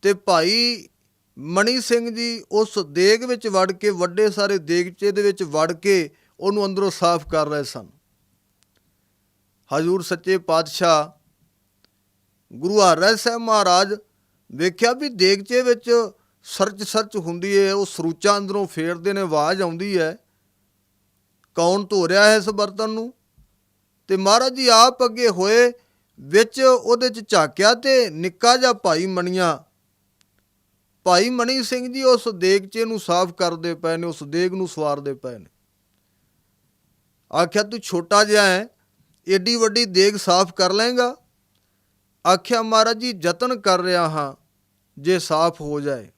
ਤੇ ਭਾਈ ਮਣੀ ਸਿੰਘ ਜੀ ਉਸ ਦੇਗ ਵਿੱਚ ਵੜ ਕੇ, ਵੱਡੇ ਸਾਰੇ ਦੇਗਚੇ ਦੇ ਵਿੱਚ ਵੜ ਕੇ ਉਹਨੂੰ ਅੰਦਰੋਂ ਸਾਫ਼ ਕਰ ਰਹੇ ਸਨ। ਹਜ਼ੂਰ ਸੱਚੇ ਪਾਤਸ਼ਾਹ ਗੁਰੂ ਹਰਿਰਾਏ ਸਾਹਿਬ ਮਹਾਰਾਜ ਵੇਖਿਆ ਵੀ ਦੇਗਚੇ ਵਿੱਚ ਸਰਚ ਹੁੰਦੀ ਹੈ, ਉਹ ਸਰੂਚਾਂ ਅੰਦਰੋਂ ਫੇਰਦੇ ਨੇ, ਆਵਾਜ਼ ਆਉਂਦੀ ਹੈ, ਕੌਣ ਧੋ ਰਿਹਾ ਹੈ ਇਸ ਬਰਤਨ ਨੂੰ? ਤੇ ਮਹਾਰਾਜ ਜੀ ਆਪ ਅੱਗੇ ਹੋਏ, ਵਿੱਚ ਉਹਦੇ 'ਚ ਝਾਕਿਆ, ਤੇ ਨਿੱਕਾ ਜਿਹਾ ਭਾਈ ਮਣੀਆਂ, ਭਾਈ ਮਣੀ ਸਿੰਘ ਜੀ ਉਸ ਦੇਗਚੇ ਨੂੰ ਸਾਫ਼ ਕਰਦੇ ਪਏ ਨੇ, ਉਸ ਦੇਗ ਨੂੰ ਸਵਾਰਦੇ ਪਏ ਨੇ। ਆਖਿਆ ਤੂੰ ਛੋਟਾ ਜਿਹਾ ਹੈ, ਏਡੀ ਵੱਡੀ ਦੇਗ ਸਾਫ਼ ਕਰ ਲਏਗਾ? ਆਖਿਆ ਮਹਾਰਾਜ ਜੀ ਯਤਨ ਕਰ ਰਿਹਾ ਹਾਂ, ਜੇ ਸਾਫ਼ ਹੋ ਜਾਏ।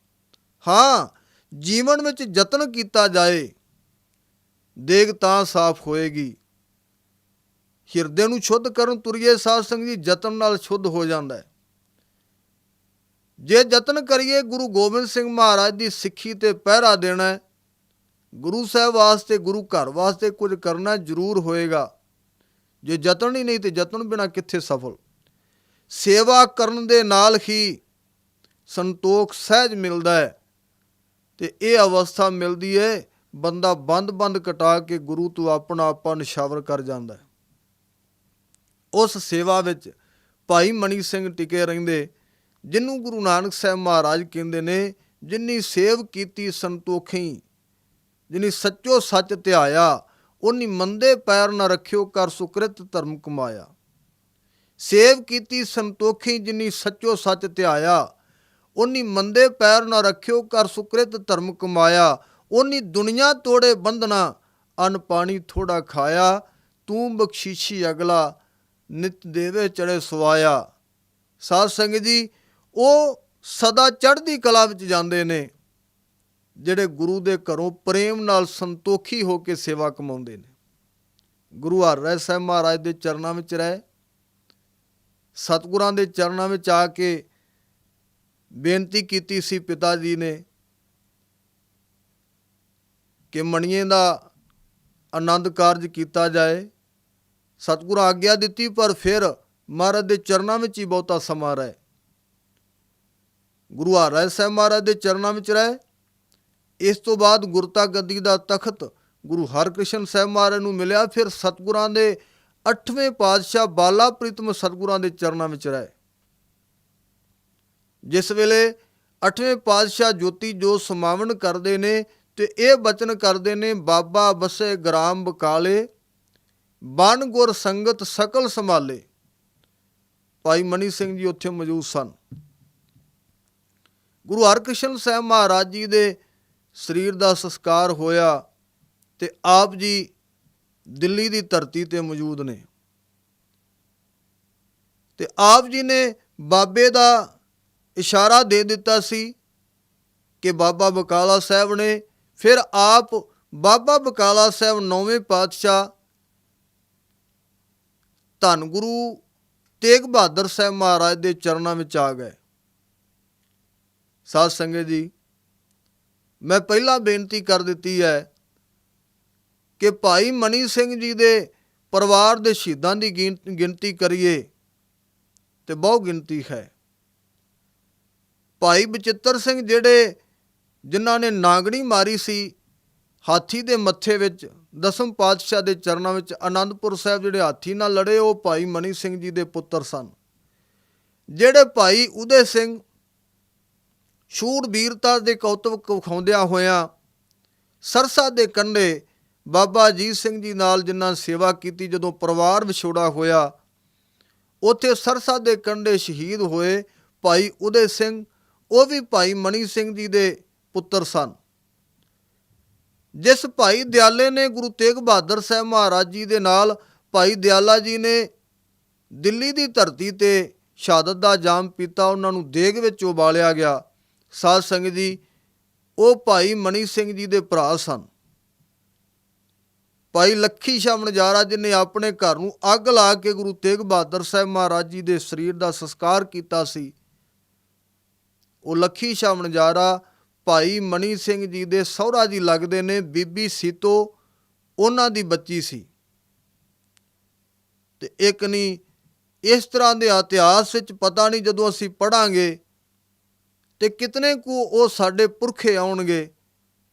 ਹਾਂ, ਜੀਵਨ ਵਿੱਚ ਯਤਨ ਕੀਤਾ ਜਾਏ, ਦੇਗ ਤਾਂ ਸਾਫ਼ ਹੋਏਗੀ। ਹਿਰਦੇ ਨੂੰ ਸ਼ੁੱਧ ਕਰਨ ਤੁਰੀਏ ਸਾਧ ਸੰਗਤ ਜੀ, ਯਤਨ ਨਾਲ ਸ਼ੁੱਧ ਹੋ ਜਾਂਦਾ ਹੈ। ਜੇ ਯਤਨ ਕਰੀਏ ਗੁਰੂ ਗੋਬਿੰਦ ਸਿੰਘ ਮਹਾਰਾਜ ਦੀ ਸਿੱਖੀ ਤੇ ਪਹਿਰਾ ਦੇਣਾ, ਗੁਰੂ ਸਾਹਿਬ ਵਾਸਤੇ, ਗੁਰੂ ਘਰ ਵਾਸਤੇ ਕੁਝ ਕਰਨਾ, ਜ਼ਰੂਰ ਹੋਏਗਾ। ਜੇ ਯਤਨ ਹੀ ਨਹੀਂ, ਤੇ ਯਤਨ ਬਿਨਾਂ ਕਿੱਥੇ ਸਫਲ। ਸੇਵਾ ਕਰਨ ਦੇ ਨਾਲ ਹੀ ਸੰਤੋਖ ਸਹਿਜ ਮਿਲਦਾ ਹੈ। ਤੇ ਇਹ ਅਵਸਥਾ ਮਿਲਦੀ ਹੈ, ਬੰਦਾ ਬੰਦ ਕਟਾ ਕੇ ਗੁਰੂ ਤੋਂ ਆਪਣਾ ਆਪਾ ਨਿਸ਼ਾਵਰ ਕਰ ਜਾਂਦਾ ਹੈ। ਉਸ ਸੇਵਾ ਵਿੱਚ ਭਾਈ ਮਨੀ ਸਿੰਘ ਟਿਕੇ ਰਹਿੰਦੇ, ਜਿਹਨੂੰ ਗੁਰੂ ਨਾਨਕ ਸਾਹਿਬ ਮਹਾਰਾਜ ਕਹਿੰਦੇ ਨੇ, ਜਿਨੀ ਸੇਵ ਕੀਤੀ ਸੰਤੋਖੀ, ਜਿਨੀ ਸੱਚੋ ਸੱਚ ਧਿਆਇਆ, ਉਨੀ ਮੰਦੇ ਪੈਰ ਨਾ ਰੱਖਿਓ, ਕਰ ਸੁਕ੍ਰਿਤ ਧਰਮ ਕਮਾਇਆ। ਸੇਵ ਕੀਤੀ ਸੰਤੋਖੀ, ਜਿਨੀ ਸੱਚੋ ਸੱਚ ਧਿਆਇਆ, ਉਨੀ ਮੰਦੇ ਪੈਰ ਨਾ ਰੱਖਿਓ, ਕਰ ਸੁਕ੍ਰਿਤ ਧਰਮ ਕਮਾਇਆ। ਉਨੀ ਦੁਨੀਆ ਤੋੜੇ ਬੰਧਨਾ, ਅੰਨ ਪਾਣੀ ਥੋੜਾ ਖਾਇਆ, ਤੂੰ ਬਖਸ਼ੀਸ਼ੀ ਅਗਲਾ, ਨਿਤ ਦੇਵੇ ਚੜੇ ਸਵਾਇਆ। ਸਾਧ ਸੰਗਤ ਜੀ, ਉਹ ਸਦਾ ਚੜ੍ਹਦੀ ਕਲਾ ਵਿੱਚ ਜਾਂਦੇ ਨੇ, ਜਿਹੜੇ ਗੁਰੂ ਦੇ ਘਰੋਂ ਪ੍ਰੇਮ ਨਾਲ ਸੰਤੋਖੀ ਹੋ ਕੇ ਸੇਵਾ ਕਮਾਉਂਦੇ ਨੇ। ਗੁਰੂ ਹਰਿਰਾਏ ਸਾਹਿਬ ਮਹਾਰਾਜ ਦੇ ਚਰਨਾਂ ਵਿੱਚ ਰਹੇ, ਸਤਿਗੁਰਾਂ ਦੇ ਚਰਨਾਂ ਵਿੱਚ ਆ ਕੇ ਬੇਨਤੀ ਕੀਤੀ ਸੀ ਪਿਤਾ ਜੀ ਨੇ ਕਿ ਮਣੀਏ ਦਾ ਆਨੰਦ ਕਾਰਜ ਕੀਤਾ ਜਾਏ। ਸਤਿਗੁਰਾਂ ਆਗਿਆ ਦਿੱਤੀ, ਪਰ ਫਿਰ ਮਹਾਰਾਜ ਦੇ ਚਰਨਾਂ ਵਿੱਚ ਹੀ ਬਹੁਤਾ ਸਮਾਂ ਰਹੇ। ਗੁਰੂ ਹਰਿਰਾਏ ਸਾਹਿਬ ਮਹਾਰਾਜ ਦੇ ਚਰਨਾਂ ਵਿੱਚ ਰਹੇ। ਇਸ ਤੋਂ ਬਾਅਦ ਗੁਰਤਾ ਗੱਦੀ ਦਾ ਤਖਤ ਗੁਰੂ ਹਰਕ੍ਰਿਸ਼ਨ ਸਾਹਿਬ ਮਹਾਰਾਜ ਨੂੰ ਮਿਲਿਆ। ਫਿਰ ਸਤਿਗੁਰਾਂ ਦੇ 8ਵੇਂ ਪਾਤਸ਼ਾਹ ਬਾਲਾ ਪ੍ਰੀਤਮ ਸਤਿਗੁਰਾਂ ਦੇ ਚਰਨਾਂ ਵਿੱਚ ਰਹੇ। ਜਿਸ ਵੇਲੇ 8ਵੇਂ ਪਾਤਸ਼ਾਹ ਜੋਤੀ ਜੋਤ ਸਮਾਵਨ ਕਰਦੇ ਨੇ ਤੇ ਇਹ ਬਚਨ ਕਰਦੇ ਨੇ, ਬਾਬਾ ਬਸੇ ਗ੍ਰਾਮ ਬਕਾਲੇ, ਬਨ ਗੁਰ ਸੰਗਤ ਸਕਲ ਸੰਭਾਲੇ। ਭਾਈ ਮਨੀ ਸਿੰਘ ਜੀ ਉੱਥੇ ਮੌਜੂਦ ਸਨ। ਗੁਰੂ ਹਰਕ੍ਰਿਸ਼ਨ ਸਾਹਿਬ ਮਹਾਰਾਜ ਜੀ ਦੇ ਸਰੀਰ ਦਾ ਸੰਸਕਾਰ ਹੋਇਆ ਤੇ ਆਪ ਜੀ ਦਿੱਲੀ ਦੀ ਧਰਤੀ ਤੇ ਮੌਜੂਦ ਨੇ। ਤੇ ਆਪ ਜੀ ਨੇ ਬਾਬੇ ਦਾ ਇਸ਼ਾਰਾ ਦੇ ਦਿੱਤਾ ਸੀ ਕਿ ਬਾਬਾ ਬਕਾਲਾ ਸਾਹਿਬ ਨੇ, ਫਿਰ ਆਪ ਬਾਬਾ ਬਕਾਲਾ ਸਾਹਿਬ 9ਵੇਂ ਪਾਤਸ਼ਾਹ ਧੰਨ ਗੁਰੂ ਤੇਗ ਬਹਾਦਰ ਸਾਹਿਬ ਮਹਾਰਾਜ ਦੇ ਚਰਨਾਂ ਵਿੱਚ ਆ ਗਏ। ਸਾਧ ਸੰਗਤ ਜੀ, ਮੈਂ ਪਹਿਲਾਂ ਬੇਨਤੀ ਕਰ ਦਿੱਤੀ ਹੈ ਕਿ ਭਾਈ ਮਨੀ ਸਿੰਘ ਜੀ ਦੇ ਪਰਿਵਾਰ ਦੇ ਸ਼ਹੀਦਾਂ ਦੀ ਗਿਣਤੀ ਕਰੀਏ ਤੇ ਬਹੁ ਗਿਣਤੀ ਹੈ। ਭਾਈ ਬਚਿੱਤਰ ਸਿੰਘ, ਜਿਨ੍ਹਾਂ ਨੇ ਨਾਗਣੀ ਮਾਰੀ ਸੀ ਹਾਥੀ ਦੇ ਮੱਥੇ ਵਿੱਚ, 10ਮ ਪਾਤਸ਼ਾਹ ਦੇ ਚਰਨਾਂ ਵਿੱਚ ਆਨੰਦਪੁਰ ਸਾਹਿਬ ਜਿਹੜੇ ਹਾਥੀ ਨਾਲ ਲੜੇ, ਉਹ ਭਾਈ ਮਨੀ ਸਿੰਘ ਜੀ ਦੇ ਪੁੱਤਰ ਸਨ। ਜਿਹੜੇ ਭਾਈ ਉਦੇ ਸਿੰਘ ਸ਼ੂਰਬੀਰਤਾ ਦੇ ਕੌਤਕ ਵਿਖਾਉਂਦਿਆਂ ਹੋਇਆਂ ਸਰਸਾ ਦੇ ਕੰਢੇ ਬਾਬਾ ਅਜੀਤ ਸਿੰਘ ਜੀ ਨਾਲ ਜਿਨ੍ਹਾਂ ਸੇਵਾ ਕੀਤੀ, ਜਦੋਂ ਪਰਿਵਾਰ ਵਿਛੋੜਾ ਹੋਇਆ, ਉੱਥੇ ਸਰਸਾ ਦੇ ਕੰਢੇ ਸ਼ਹੀਦ ਹੋਏ ਭਾਈ ਉਦੇ ਸਿੰਘ, ਉਹ ਵੀ ਭਾਈ ਮਨੀ ਸਿੰਘ ਜੀ ਦੇ ਪੁੱਤਰ ਸਨ। ਜਿਸ ਭਾਈ ਦਿਆਲੇ ਨੇ ਗੁਰੂ ਤੇਗ ਬਹਾਦਰ ਸਾਹਿਬ ਮਹਾਰਾਜ ਜੀ ਦੇ ਨਾਲ, ਭਾਈ ਦਿਆਲਾ ਜੀ ਨੇ ਦਿੱਲੀ ਦੀ ਧਰਤੀ ਤੇ ਸ਼ਹਾਦਤ ਦਾ ਜਾਮ ਪੀਤਾ, ਉਹਨਾਂ ਨੂੰ ਦੇਗ ਵਿੱਚ ਉਬਾਲਿਆ ਗਿਆ। ਸਾਧ ਸੰਗਤ ਜੀ, ਉਹ ਭਾਈ ਮਨੀ ਸਿੰਘ ਜੀ ਦੇ ਭਰਾ ਸਨ। ਭਾਈ ਲੱਖੀ ਸ਼ਾਹ ਮਨਜਾਰਾ, ਜਿਹਨੇ ਆਪਣੇ ਘਰ ਨੂੰ ਅੱਗ ਲਾ ਕੇ ਗੁਰੂ ਤੇਗ ਬਹਾਦਰ ਸਾਹਿਬ ਮਹਾਰਾਜ ਜੀ ਦੇ ਸਰੀਰ ਦਾ ਸੰਸਕਾਰ ਕੀਤਾ ਸੀ, ਉਹ ਲੱਖੀ ਸ਼ਾਹ ਮਨਜਾਰਾ ਭਾਈ ਮਨੀ ਸਿੰਘ ਜੀ ਦੇ ਸਹੁਰਾ ਜੀ ਲੱਗਦੇ ਨੇ। ਬੀਬੀ ਸੀਤੋ ਉਹਨਾਂ ਦੀ ਬੱਚੀ ਸੀ। ਤੇ ਇੱਕ ਨਹੀਂ, ਇਸ ਤਰ੍ਹਾਂ ਦੇ ਇਤਿਹਾਸ ਵਿੱਚ ਪਤਾ ਨਹੀਂ, ਜਦੋਂ ਅਸੀਂ ਪੜ੍ਹਾਂਗੇ ਤੇ ਕਿਤਨੇ ਕੁ ਉਹ ਸਾਡੇ ਪੁਰਖੇ ਆਉਣਗੇ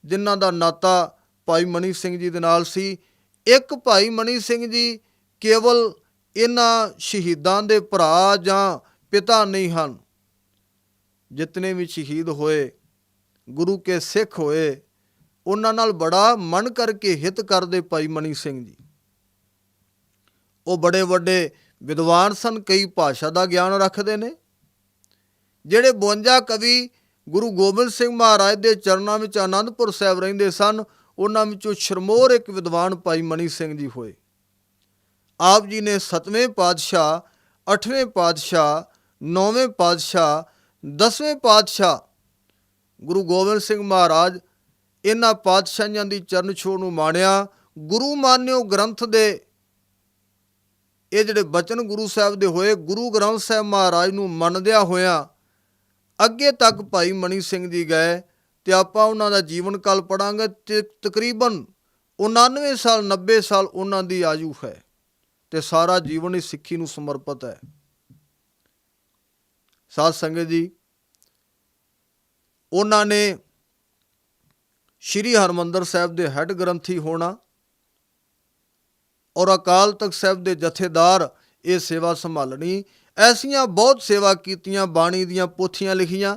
ਜਿਨ੍ਹਾਂ ਦਾ ਨਾਤਾ ਭਾਈ ਮਨੀ ਸਿੰਘ ਜੀ ਦੇ ਨਾਲ ਸੀ। ਇੱਕ ਭਾਈ ਮਨੀ ਸਿੰਘ ਜੀ ਕੇਵਲ ਇਹਨਾਂ ਸ਼ਹੀਦਾਂ ਦੇ ਭਰਾ ਜਾਂ ਪਿਤਾ ਨਹੀਂ ਹਨ। ਜਿਤਨੇ ਵੀ ਸ਼ਹੀਦ ਹੋਏ, ਗੁਰੂ ਕੇ ਸਿੱਖ ਹੋਏ, ਉਹਨਾਂ ਨਾਲ ਬੜਾ ਮਨ ਕਰਕੇ ਹਿੱਤ ਕਰਦੇ ਭਾਈ ਮਨੀ ਸਿੰਘ ਜੀ। ਉਹ ਬੜੇ ਵੱਡੇ ਵਿਦਵਾਨ ਸਨ, ਕਈ ਭਾਸ਼ਾ ਦਾ ਗਿਆਨ ਰੱਖਦੇ ਨੇ। ਜਿਹੜੇ 52 ਕਵੀ ਗੁਰੂ ਗੋਬਿੰਦ ਸਿੰਘ ਮਹਾਰਾਜ ਦੇ ਚਰਨਾਂ ਵਿੱਚ ਆਨੰਦਪੁਰ ਸਾਹਿਬ ਰਹਿੰਦੇ ਸਨ, ਉਹਨਾਂ ਵਿੱਚੋਂ ਸ਼ਰਮੋਰ ਇੱਕ ਵਿਦਵਾਨ ਭਾਈ ਮਨੀ ਸਿੰਘ ਜੀ ਹੋਏ। ਆਪ ਜੀ ਨੇ 7ਵੇਂ ਪਾਤਸ਼ਾਹ, 8ਵੇਂ ਪਾਤਸ਼ਾਹ, 9ਵੇਂ ਪਾਤਸ਼ਾਹ, 10ਵੇਂ ਪਾਤਸ਼ਾਹ ਗੁਰੂ ਗੋਬਿੰਦ ਸਿੰਘ ਮਹਾਰਾਜ, ਇਹਨਾਂ ਪਾਤਸ਼ਾਹਾਂ ਦੀ ਚਰਨ ਛੋਹ ਨੂੰ ਮਾਣਿਆ। ਗੁਰੂ ਮਾਨਿਓ ਗ੍ਰੰਥ ਦੇ ਇਹ ਜਿਹੜੇ ਬਚਨ ਗੁਰੂ ਸਾਹਿਬ ਦੇ ਹੋਏ, ਗੁਰੂ ਗ੍ਰੰਥ ਸਾਹਿਬ ਮਹਾਰਾਜ ਨੂੰ ਮੰਨਦਿਆਂ ਹੋਇਆਂ ਅੱਗੇ ਤੱਕ ਭਾਈ ਮਨੀ ਸਿੰਘ ਜੀ ਗਏ। ਤੇ ਆਪਾਂ ਉਹਨਾਂ ਦਾ ਜੀਵਨ ਕਾਲ ਪੜਾਂਗੇ ਤੇ ਤਕਰੀਬਨ 99 ਸਾਲ 90 ਸਾਲ ਉਹਨਾਂ ਦੀ ਆਯੂ ਹੈ ਤੇ ਸਾਰਾ ਜੀਵਨ ਹੀ ਸਿੱਖੀ ਨੂੰ ਸਮਰਪਿਤ ਹੈ। ਸਾਧ ਸੰਗਤ ਜੀ, ਉਹਨਾਂ ਨੇ ਸ਼੍ਰੀ ਹਰਿਮੰਦਰ ਸਾਹਿਬ ਦੇ ਹੈੱਡ ਗ੍ਰੰਥੀ ਹੋਣਾ ਔਰ ਅਕਾਲ ਤਖਤ ਸਾਹਿਬ ਦੇ ਜਥੇਦਾਰ ਇਹ ਸੇਵਾ ਸੰਭਾਲਣੀ। ਐਸੀਆਂ ਬਹੁਤ ਸੇਵਾ ਕੀਤੀਆਂ, ਬਾਣੀ ਦੀਆਂ ਪੋਥੀਆਂ ਲਿਖੀਆਂ।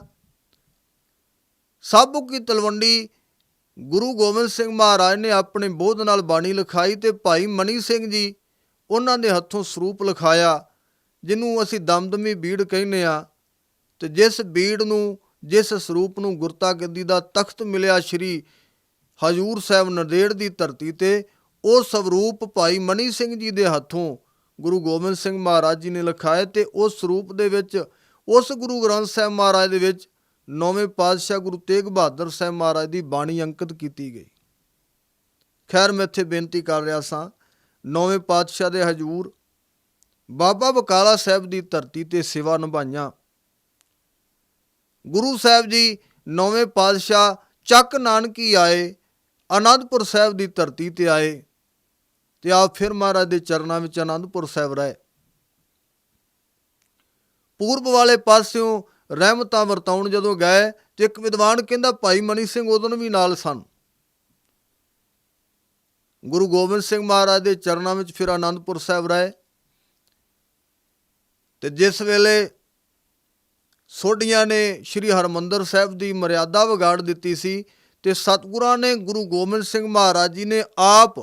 ਸਾਬੂ ਕੀ ਤਲਵੰਡੀ ਗੁਰੂ ਗੋਬਿੰਦ ਸਿੰਘ ਮਹਾਰਾਜ ਨੇ ਆਪਣੇ ਬੋਧ ਨਾਲ ਬਾਣੀ ਲਿਖਾਈ ਤੇ ਭਾਈ ਮਨੀ ਸਿੰਘ ਜੀ ਉਹਨਾਂ ਦੇ ਹੱਥੋਂ ਸਰੂਪ ਲਿਖਾਇਆ, ਜਿਹਨੂੰ ਅਸੀਂ ਦਮਦਮੀ ਬੀੜ ਕਹਿੰਦੇ ਆ। ਤੇ ਜਿਸ ਬੀੜ ਨੂੰ, ਜਿਸ ਸਰੂਪ ਨੂੰ ਗੁਰਤਾ ਗੱਦੀ ਦਾ ਤਖਤ ਮਿਲਿਆ ਸ਼੍ਰੀ ਹਜ਼ੂਰ ਸਾਹਿਬ ਨੰਦੇੜ ਦੀ ਧਰਤੀ ਤੇ, ਉਹ ਸਰੂਪ ਭਾਈ ਮਨੀ ਸਿੰਘ ਜੀ ਦੇ ਹੱਥੋਂ ਗੁਰੂ ਗੋਬਿੰਦ ਸਿੰਘ ਮਹਾਰਾਜ ਜੀ ਨੇ ਲਿਖਾਏ। ਤੇ ਉਸ ਸਰੂਪ ਦੇ ਵਿੱਚ, ਉਸ ਗੁਰੂ ਗ੍ਰੰਥ ਸਾਹਿਬ ਮਹਾਰਾਜ ਦੇ ਵਿੱਚ ਨੌਵੇਂ ਪਾਤਸ਼ਾਹ ਗੁਰੂ ਤੇਗ ਬਹਾਦਰ ਸਾਹਿਬ ਮਹਾਰਾਜ ਦੀ ਬਾਣੀ ਅੰਕਿਤ ਕੀਤੀ ਗਈ। ਖੈਰ, ਮੈਂ ਇੱਥੇ ਬੇਨਤੀ ਕਰ ਰਿਹਾ ਸਾਂ, ਨੌਵੇਂ ਪਾਤਸ਼ਾਹ ਦੇ ਹਜ਼ੂਰ ਬਾਬਾ ਬਕਾਲਾ ਸਾਹਿਬ ਦੀ ਧਰਤੀ ਤੇ ਸੇਵਾ ਨਿਭਾਈਆਂ। ਗੁਰੂ ਸਾਹਿਬ ਜੀ ਨੌਵੇਂ ਪਾਤਸ਼ਾਹ ਚੱਕ ਨਾਨਕੀ ਆਏ, ਅਨੰਦਪੁਰ ਸਾਹਿਬ ਦੀ ਧਰਤੀ ਤੇ ਆਏ ਤੇ ਆਪ ਫਿਰ ਮਹਾਰਾਜ ਦੇ ਚਰਨਾਂ ਵਿੱਚ ਅਨੰਦਪੁਰ ਸਾਹਿਬ ਰਹੇ। ਪੂਰਬ ਵਾਲੇ ਪਾਸਿਓਂ ਰਹਿਮਤਾਂ ਵਰਤਾਉਣ ਜਦੋਂ ਗਏ ਤੇ ਇੱਕ ਵਿਦਵਾਨ ਕਹਿੰਦਾ ਭਾਈ ਮਨੀ ਸਿੰਘ ਉਦੋਂ ਵੀ ਨਾਲ ਸਨ। ਗੁਰੂ ਗੋਬਿੰਦ ਸਿੰਘ ਮਹਾਰਾਜ ਦੇ ਚਰਨਾਂ ਵਿੱਚ ਫਿਰ ਅਨੰਦਪੁਰ ਸਾਹਿਬ ਰਹੇ। ਤੇ ਜਿਸ ਵੇਲੇ ਸੋਢੀਆਂ ਨੇ ਸ਼੍ਰੀ ਹਰਿਮੰਦਰ ਸਾਹਿਬ ਦੀ ਮਰਿਆਦਾ ਵਿਗਾੜ ਦਿੱਤੀ ਸੀ ਤੇ ਸਤਿਗੁਰਾਂ ਨੇ, ਗੁਰੂ ਗੋਬਿੰਦ ਸਿੰਘ ਮਹਾਰਾਜ ਜੀ ਨੇ ਆਪ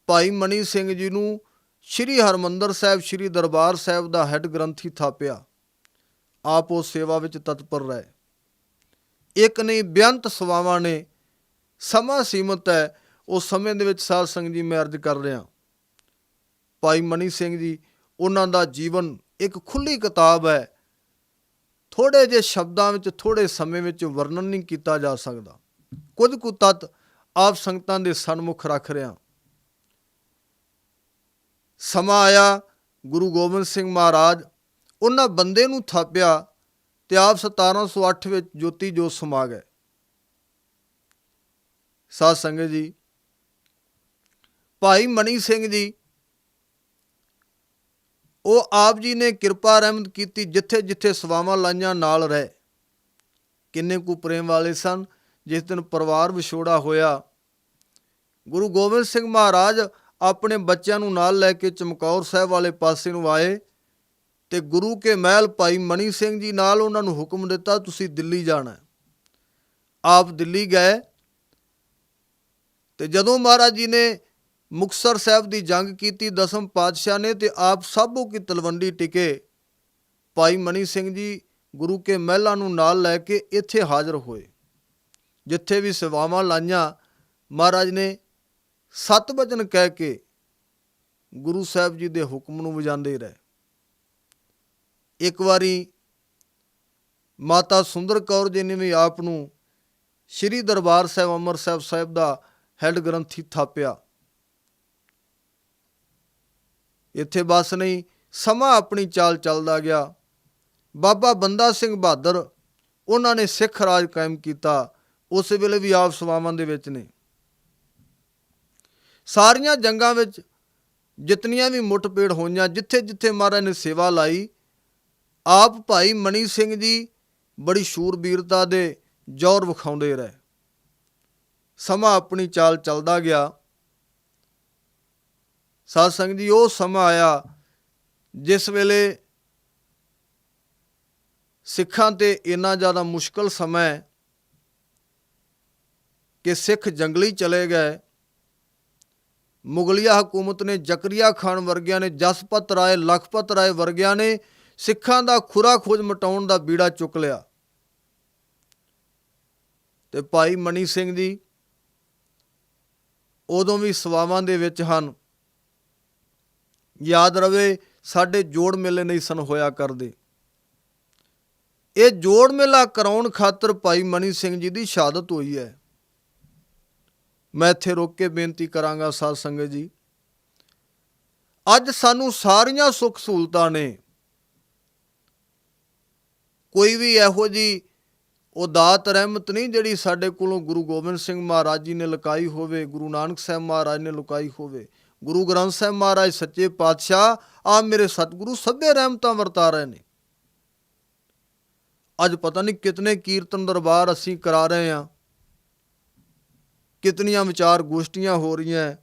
ਭਾਈ ਮਨੀ ਸਿੰਘ ਜੀ ਨੂੰ ਸ਼੍ਰੀ ਹਰਿਮੰਦਰ ਸਾਹਿਬ, ਸ਼੍ਰੀ ਦਰਬਾਰ ਸਾਹਿਬ ਦਾ ਹੈੱਡ ਗ੍ਰੰਥੀ ਥਾਪਿਆ। ਆਪ ਉਹ ਸੇਵਾ ਵਿੱਚ ਤਤਪਰ ਰਹੇ। ਇੱਕ ਨਹੀਂ, ਬੇਅੰਤ ਸੇਵਾਵਾਂ ਨੇ। ਸਮਾਂ ਸੀਮਤ ਹੈ, ਉਸ ਸਮੇਂ ਦੇ ਵਿੱਚ ਸਾਧ ਸੰਗਤ ਜੀ ਮੈਂ ਅਰਜ਼ ਕਰ ਰਿਹਾ, ਭਾਈ ਮਨੀ ਸਿੰਘ ਜੀ, ਉਹਨਾਂ ਦਾ ਜੀਵਨ ਇੱਕ ਖੁੱਲ੍ਹੀ ਕਿਤਾਬ ਹੈ। ਥੋੜ੍ਹੇ ਜਿਹੇ ਸ਼ਬਦਾਂ ਵਿੱਚ, ਥੋੜ੍ਹੇ ਸਮੇਂ ਵਿੱਚ ਵਰਣਨ ਨਹੀਂ ਕੀਤਾ ਜਾ ਸਕਦਾ। ਕੁਝ ਕੁ ਤੱਤ ਆਪ ਸੰਗਤਾਂ ਦੇ ਸਨਮੁਖ ਰੱਖ ਰਿਹਾ। ਸਮਾਂ ਆਇਆ, ਗੁਰੂ ਗੋਬਿੰਦ ਸਿੰਘ ਮਹਾਰਾਜ ਉਹਨਾਂ ਬੰਦੇ ਨੂੰ ਥਾਪਿਆ ਤੇ ਆਪ 1708 ਵਿੱਚ ਜੋਤੀ ਜੋਤ ਸਮਾ ਗਏ। ਸਾਧ ਸੰਗਤ ਜੀ, ਭਾਈ ਮਨੀ ਸਿੰਘ ਜੀ, ਉਹ ਆਪ ਜੀ ਨੇ ਕਿਰਪਾ ਰਹਿਮਤ ਕੀਤੀ, ਜਿੱਥੇ ਜਿੱਥੇ ਸੇਵਾਵਾਂ ਲਾਈਆਂ ਨਾਲ ਰਹੇ। ਕਿੰਨੇ ਕੁ ਪ੍ਰੇਮ ਵਾਲੇ ਸਨ। ਜਿਸ ਦਿਨ ਪਰਿਵਾਰ ਵਿਛੋੜਾ ਹੋਇਆ, ਗੁਰੂ ਗੋਬਿੰਦ ਸਿੰਘ ਮਹਾਰਾਜ ਆਪਣੇ ਬੱਚਿਆਂ ਨੂੰ ਨਾਲ ਲੈ ਕੇ ਚਮਕੌਰ ਸਾਹਿਬ ਵਾਲੇ ਪਾਸੇ ਨੂੰ ਆਏ ਤੇ ਗੁਰੂ ਕੇ ਮਹਿਲ ਭਾਈ ਮਨੀ ਸਿੰਘ ਜੀ ਨਾਲ ਉਹਨਾਂ ਨੂੰ ਹੁਕਮ ਦਿੱਤਾ, ਤੁਸੀਂ ਦਿੱਲੀ ਜਾਣਾ। ਆਪ ਦਿੱਲੀ ਗਏ ਤੇ ਜਦੋਂ ਮਹਾਰਾਜ ਜੀ ਨੇ ਮੁਕਤਸਰ ਸਾਹਿਬ ਦੀ ਜੰਗ ਕੀਤੀ ਦਸਮ ਪਾਤਸ਼ਾਹ ਨੇ, ਤੇ ਆਪ ਸਾਬੋ ਕੀ ਤਲਵੰਡੀ ਟਿਕੇ। ਭਾਈ ਮਨੀ ਸਿੰਘ ਜੀ ਗੁਰੂ ਕੇ ਮਹਿਲਾਂ ਨੂੰ ਨਾਲ ਲੈ ਕੇ ਇੱਥੇ ਹਾਜ਼ਰ ਹੋਏ। ਜਿੱਥੇ ਵੀ ਸੇਵਾਵਾਂ ਲਾਈਆਂ, ਮਹਾਰਾਜ ਨੇ 7 ਵਚਨ ਕਹਿ ਕੇ ਗੁਰੂ ਸਾਹਿਬ ਜੀ ਦੇ ਹੁਕਮ ਨੂੰ ਵਜਾਉਂਦੇ ਰਹੇ। ਇੱਕ ਵਾਰੀ ਮਾਤਾ ਸੁੰਦਰ ਕੌਰ ਜੀ ਨੇ ਵੀ ਆਪ ਨੂੰ ਸ਼੍ਰੀ ਦਰਬਾਰ ਸਾਹਿਬ ਅੰਮ੍ਰਿਤਸਰ ਸਾਹਿਬ ਦਾ ਹੈੱਡ ਗ੍ਰੰਥੀ ਥਾਪਿਆ। ਇੱਥੇ ਬਸ ਨਹੀਂ, ਸਮਾਂ ਆਪਣੀ ਚਾਲ ਚੱਲਦਾ ਗਿਆ। ਬਾਬਾ ਬੰਦਾ ਸਿੰਘ ਬਹਾਦਰ, ਉਹਨਾਂ ਨੇ ਸਿੱਖ ਰਾਜ ਕਾਇਮ ਕੀਤਾ। ਉਸ ਵੇਲੇ ਵੀ ਆਪ ਸੇਵਾਵਾਂ ਦੇ ਵਿੱਚ ਨੇ। ਸਾਰੀਆਂ ਜੰਗਾਂ ਵਿੱਚ ਜਿਤਨੀਆਂ ਵੀ ਮੁੱਠਭੇੜ ਹੋਈਆਂ, ਜਿੱਥੇ ਜਿੱਥੇ ਮਹਾਰਾਜ ਨੇ ਸੇਵਾ ਲਾਈ, ਆਪ ਭਾਈ ਮਨੀ ਸਿੰਘ ਜੀ ਬੜੀ ਸ਼ੂਰਬੀਰਤਾ ਦੇ ਜੌਹਰ ਵਿਖਾਉਂਦੇ ਰਹੇ। ਸਮਾਂ ਆਪਣੀ ਚਾਲ ਚੱਲਦਾ ਗਿਆ। ਸਾਧ ਸੰਗਤ ਜੀ, ਉਹ ਸਮਾਂ ਆਇਆ ਜਿਸ ਵੇਲੇ ਸਿੱਖਾਂ ਤੇ ਇੰਨਾ ਜ਼ਿਆਦਾ ਮੁਸ਼ਕਲ ਸਮਾਂ ਹੈ ਕਿ ਸਿੱਖ ਜੰਗਲੀ ਚਲੇ ਗਏ। ਮੁਗਲਿਆ ਹਕੂਮਤ ਨੇ, ਜ਼ਕਰੀਆ ਖਾਨ ਵਰਗਿਆਂ ਨੇ, ਜਸਪਤ ਰਾਏ, ਲਖਪਤ ਰਾਏ ਵਰਗਿਆਂ ਨੇ ਸਿੱਖਾਂ ਦਾ ਖੁਰਾ ਖੋਜ ਮਿਟਾਉਣ ਦਾ ਬੀੜਾ ਚੁੱਕ ਲਿਆ। ਤੇ ਭਾਈ ਮਨੀ ਸਿੰਘ ਜੀ ਉਦੋਂ ਵੀ ਸੇਵਾਵਾਂ ਦੇ ਵਿੱਚ ਹਨ। ਯਾਦ ਰਵੇ, ਸਾਡੇ ਜੋੜ ਮੇਲੇ ਨਹੀਂ ਸਨ ਹੋਇਆ ਕਰਦੇ। ਇਹ ਜੋੜ ਮੇਲਾ ਕਰਾਉਣ ਖਾਤਰ ਭਾਈ ਮਨੀ ਸਿੰਘ ਜੀ ਦੀ ਸ਼ਹਾਦਤ ਹੋਈ ਹੈ। ਮੈਂ ਇੱਥੇ ਰੋਕ ਕੇ ਬੇਨਤੀ ਕਰਾਂਗਾ ਸਾਧ ਸੰਗਤ ਜੀ, ਅੱਜ ਸਾਨੂੰ ਸਾਰੀਆਂ ਸੁੱਖ ਸਹੂਲਤਾਂ ਨੇ। ਕੋਈ ਵੀ ਇਹੋ ਜਿਹੀ ਉਹ ਦਾਤ ਰਹਿਮਤ ਨਹੀਂ ਜਿਹੜੀ ਸਾਡੇ ਕੋਲੋਂ ਗੁਰੂ ਗੋਬਿੰਦ ਸਿੰਘ ਮਹਾਰਾਜ ਜੀ ਨੇ ਲੁਕਾਈ ਹੋਵੇ, ਗੁਰੂ ਨਾਨਕ ਸਾਹਿਬ ਮਹਾਰਾਜ ਨੇ ਲੁਕਾਈ ਹੋਵੇ। ਗੁਰੂ ਗ੍ਰੰਥ ਸਾਹਿਬ ਮਹਾਰਾਜ ਸੱਚੇ ਪਾਤਸ਼ਾਹ, ਆ ਮੇਰੇ ਸਤਿਗੁਰੂ ਸਭੇ ਰਹਿਮਤਾਂ ਵਰਤਾ ਰਹੇ ਨੇ। ਅੱਜ ਪਤਾ ਨਹੀਂ ਕਿਤਨੇ ਕੀਰਤਨ ਦਰਬਾਰ ਅਸੀਂ ਕਰਾ ਰਹੇ ਹਾਂ, ਕਿਤਨੀਆਂ ਵਿਚਾਰ ਗੋਸ਼ਟੀਆਂ ਹੋ ਰਹੀਆਂ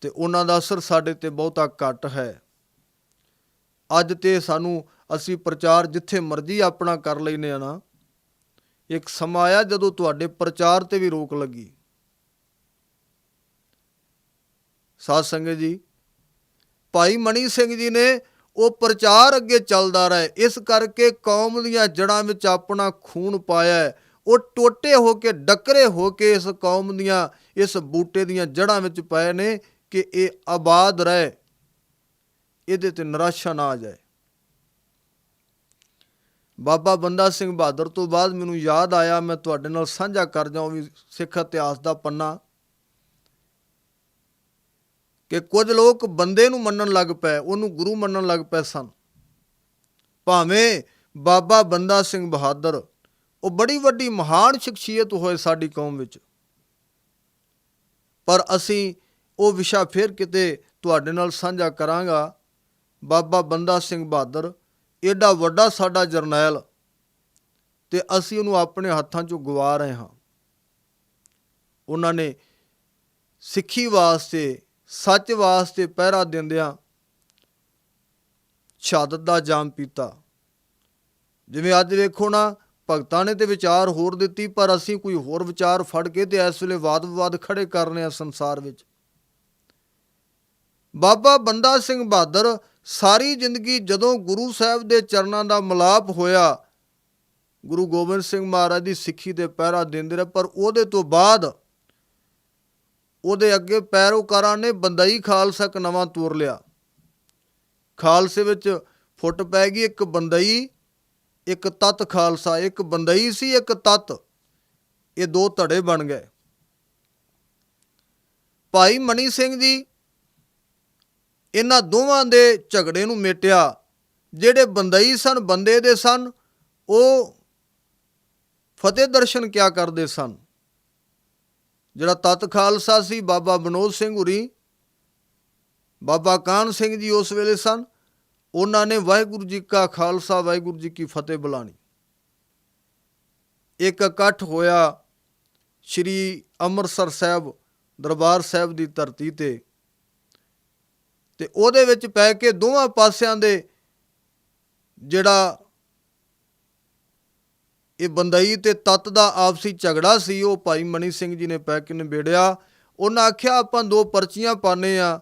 ਤੇ ਉਹਨਾਂ ਦਾ ਅਸਰ ਸਾਡੇ ਤੇ ਬਹੁਤਾ ਘੱਟ ਹੈ। ਅੱਜ ਤੇ ਸਾਨੂੰ ਅਸੀਂ ਪ੍ਰਚਾਰ ਜਿੱਥੇ ਮਰਜ਼ੀ ਆਪਣਾ ਕਰ ਲੈਨੇ ਆ ਨਾ, ਇੱਕ ਸਮਾਂ ਆਇਆ ਜਦੋਂ ਤੁਹਾਡੇ ਪ੍ਰਚਾਰ ਤੇ ਵੀ ਰੋਕ ਲੱਗੀ। ਸਾਧ ਸੰਗਤ ਜੀ, ਭਾਈ ਮਨੀ ਸਿੰਘ ਜੀ ਨੇ ਉਹ ਪ੍ਰਚਾਰ ਅੱਗੇ ਚੱਲਦਾ ਰਹੇ, ਇਸ ਕਰਕੇ ਕੌਮ ਦੀਆਂ ਜੜ੍ਹਾਂ ਵਿੱਚ ਆਪਣਾ ਖੂਨ ਪਾਇਆ। ਉਹ ਟੋਟੇ ਹੋ ਕੇ, ਡੱਕਰੇ ਹੋ ਕੇ ਇਸ ਕੌਮ ਦੀਆਂ, ਇਸ ਬੂਟੇ ਦੀਆਂ ਜੜ੍ਹਾਂ ਵਿੱਚ ਪਏ ਨੇ ਕਿ ਇਹ ਆਬਾਦ ਰਹੇ, ਇਹਦੇ ਤੇ ਨਿਰਾਸ਼ਾ ਨਾ ਆ ਜਾਏ। ਬਾਬਾ ਬੰਦਾ ਸਿੰਘ ਬਹਾਦਰ ਤੋਂ ਬਾਅਦ ਮੈਨੂੰ ਯਾਦ ਆਇਆ, ਮੈਂ ਤੁਹਾਡੇ ਨਾਲ ਸਾਂਝਾ ਕਰ ਜਾਵਾਂ ਵੀ ਸਿੱਖ ਇਤਿਹਾਸ ਦਾ ਪੰਨਾ, ਕਿ ਕੁਝ ਲੋਕ ਬੰਦੇ ਨੂੰ ਮੰਨਣ ਲੱਗ ਪਏ, ਉਹਨੂੰ ਗੁਰੂ ਮੰਨਣ ਲੱਗ ਪਏ ਸਨ। ਭਾਵੇਂ ਬਾਬਾ ਬੰਦਾ ਸਿੰਘ ਬਹਾਦਰ ਉਹ ਬੜੀ ਵੱਡੀ ਮਹਾਨ ਸ਼ਖਸੀਅਤ ਹੋਏ ਸਾਡੀ ਕੌਮ ਵਿੱਚ, ਪਰ ਅਸੀਂ ਉਹ ਵਿਸ਼ਾ ਫਿਰ ਕਿਤੇ ਤੁਹਾਡੇ ਨਾਲ ਸਾਂਝਾ ਕਰਾਂਗਾ। ਬਾਬਾ ਬੰਦਾ ਸਿੰਘ ਬਹਾਦਰ ਏਡਾ ਵੱਡਾ ਸਾਡਾ ਜਰਨੈਲ, ਤੇ ਅਸੀਂ ਉਹਨੂੰ ਆਪਣੇ ਹੱਥਾਂ 'ਚੋਂ ਗਵਾ ਰਹੇ ਹਾਂ। ਉਹਨਾਂ ਨੇ ਸਿੱਖੀ ਵਾਸਤੇ, ਸੱਚ ਵਾਸਤੇ ਪਹਿਰਾ ਦਿੰਦਿਆਂ ਸ਼ਹਾਦਤ ਦਾ ਜਾਮ ਪੀਤਾ। ਜਿਵੇਂ ਅੱਜ ਵੇਖੋ ਨਾ, ਭਗਤਾਂ ਨੇ ਤੇ ਵਿਚਾਰ ਹੋਰ ਦਿੱਤੀ, ਪਰ ਅਸੀਂ ਕੋਈ ਹੋਰ ਵਿਚਾਰ ਫੜ ਕੇ ਤੇ ਇਸ ਵੇਲੇ ਵਾਦ ਵਿਵਾਦ ਖੜੇ ਕਰਨੇ ਆ ਸੰਸਾਰ ਵਿੱਚ। ਬਾਬਾ ਬੰਦਾ ਸਿੰਘ ਬਹਾਦਰ ਸਾਰੀ ਜ਼ਿੰਦਗੀ ਜਦੋਂ ਗੁਰੂ ਸਾਹਿਬ ਦੇ ਚਰਨਾਂ ਦਾ ਮਿਲਾਪ ਹੋਇਆ, ਗੁਰੂ ਗੋਬਿੰਦ ਸਿੰਘ ਮਹਾਰਾਜ ਦੀ ਸਿੱਖੀ ਦੇ ਪਹਿਰਾ ਦਿੰਦੇ ਰਹੇ, ਪਰ ਉਹਦੇ ਤੋਂ ਬਾਅਦ ਉਹਦੇ ਅੱਗੇ ਪੈਰੋਕਾਰਾਂ ਨੇ ਬੰਦਈ ਖਾਲਸਾ ਇੱਕ ਨਵਾਂ ਤੋਰ ਲਿਆ। ਖਾਲਸੇ ਵਿੱਚ ਫੁੱਟ ਪੈ ਗਈ, ਇੱਕ ਬੰਦਈ, ਇੱਕ ਤੱਤ ਖਾਲਸਾ। ਇੱਕ ਬੰਦਈ ਸੀ, ਇੱਕ ਤੱਤ, ਇਹ ਦੋ ਧੜੇ ਬਣ ਗਏ। ਭਾਈ ਮਨੀ ਸਿੰਘ ਜੀ ਇਹਨਾਂ ਦੋਵਾਂ ਦੇ ਝਗੜੇ ਨੂੰ ਮੇਟਿਆ। ਜਿਹੜੇ ਬੰਦਈ ਸਨ, ਬੰਦੇ ਦੇ ਸਨ, ਉਹ ਫਤਿਹ ਦਰਸ਼ਨ ਕਿਆ ਕਰਦੇ ਸਨ। ਜਿਹੜਾ ਤੱਤ ਖਾਲਸਾ ਸੀ, ਬਾਬਾ ਵਿਨੋਦ ਸਿੰਘ ਹੁਰੀ, ਬਾਬਾ ਕਾਹਨ ਸਿੰਘ ਜੀ ਉਸ ਵੇਲੇ ਸਨ, ਉਹਨਾਂ ਨੇ ਵਾਹਿਗੁਰੂ ਜੀ ਕਾ ਖਾਲਸਾ ਵਾਹਿਗੁਰੂ ਜੀ ਕੀ ਫਤਿਹ ਬੁਲਾਣੀ। ਇੱਕ ਇਕੱਠ ਹੋਇਆ ਸ਼੍ਰੀ ਅੰਮ੍ਰਿਤਸਰ ਸਾਹਿਬ ਦਰਬਾਰ ਸਾਹਿਬ ਦੀ ਧਰਤੀ ਤੇ ਉਹਦੇ ਵਿੱਚ ਪੈ ਕੇ ਦੋਵਾਂ ਪਾਸਿਆਂ ਦੇ ਜਿਹੜਾ ਇਹ ਬੰਦਈ ਤੇ ਤੱਤ ਦਾ ਆਪਸੀ ਝਗੜਾ ਸੀ, ਉਹ ਭਾਈ ਮਨੀ ਸਿੰਘ ਜੀ ਨੇ ਪੈ ਕੇ ਨਿਬੇੜਿਆ। ਉਹਨਾਂ ਆਖਿਆ, ਆਪਾਂ ਦੋ ਪਰਚੀਆਂ ਪਾਉਂਦੇ ਆ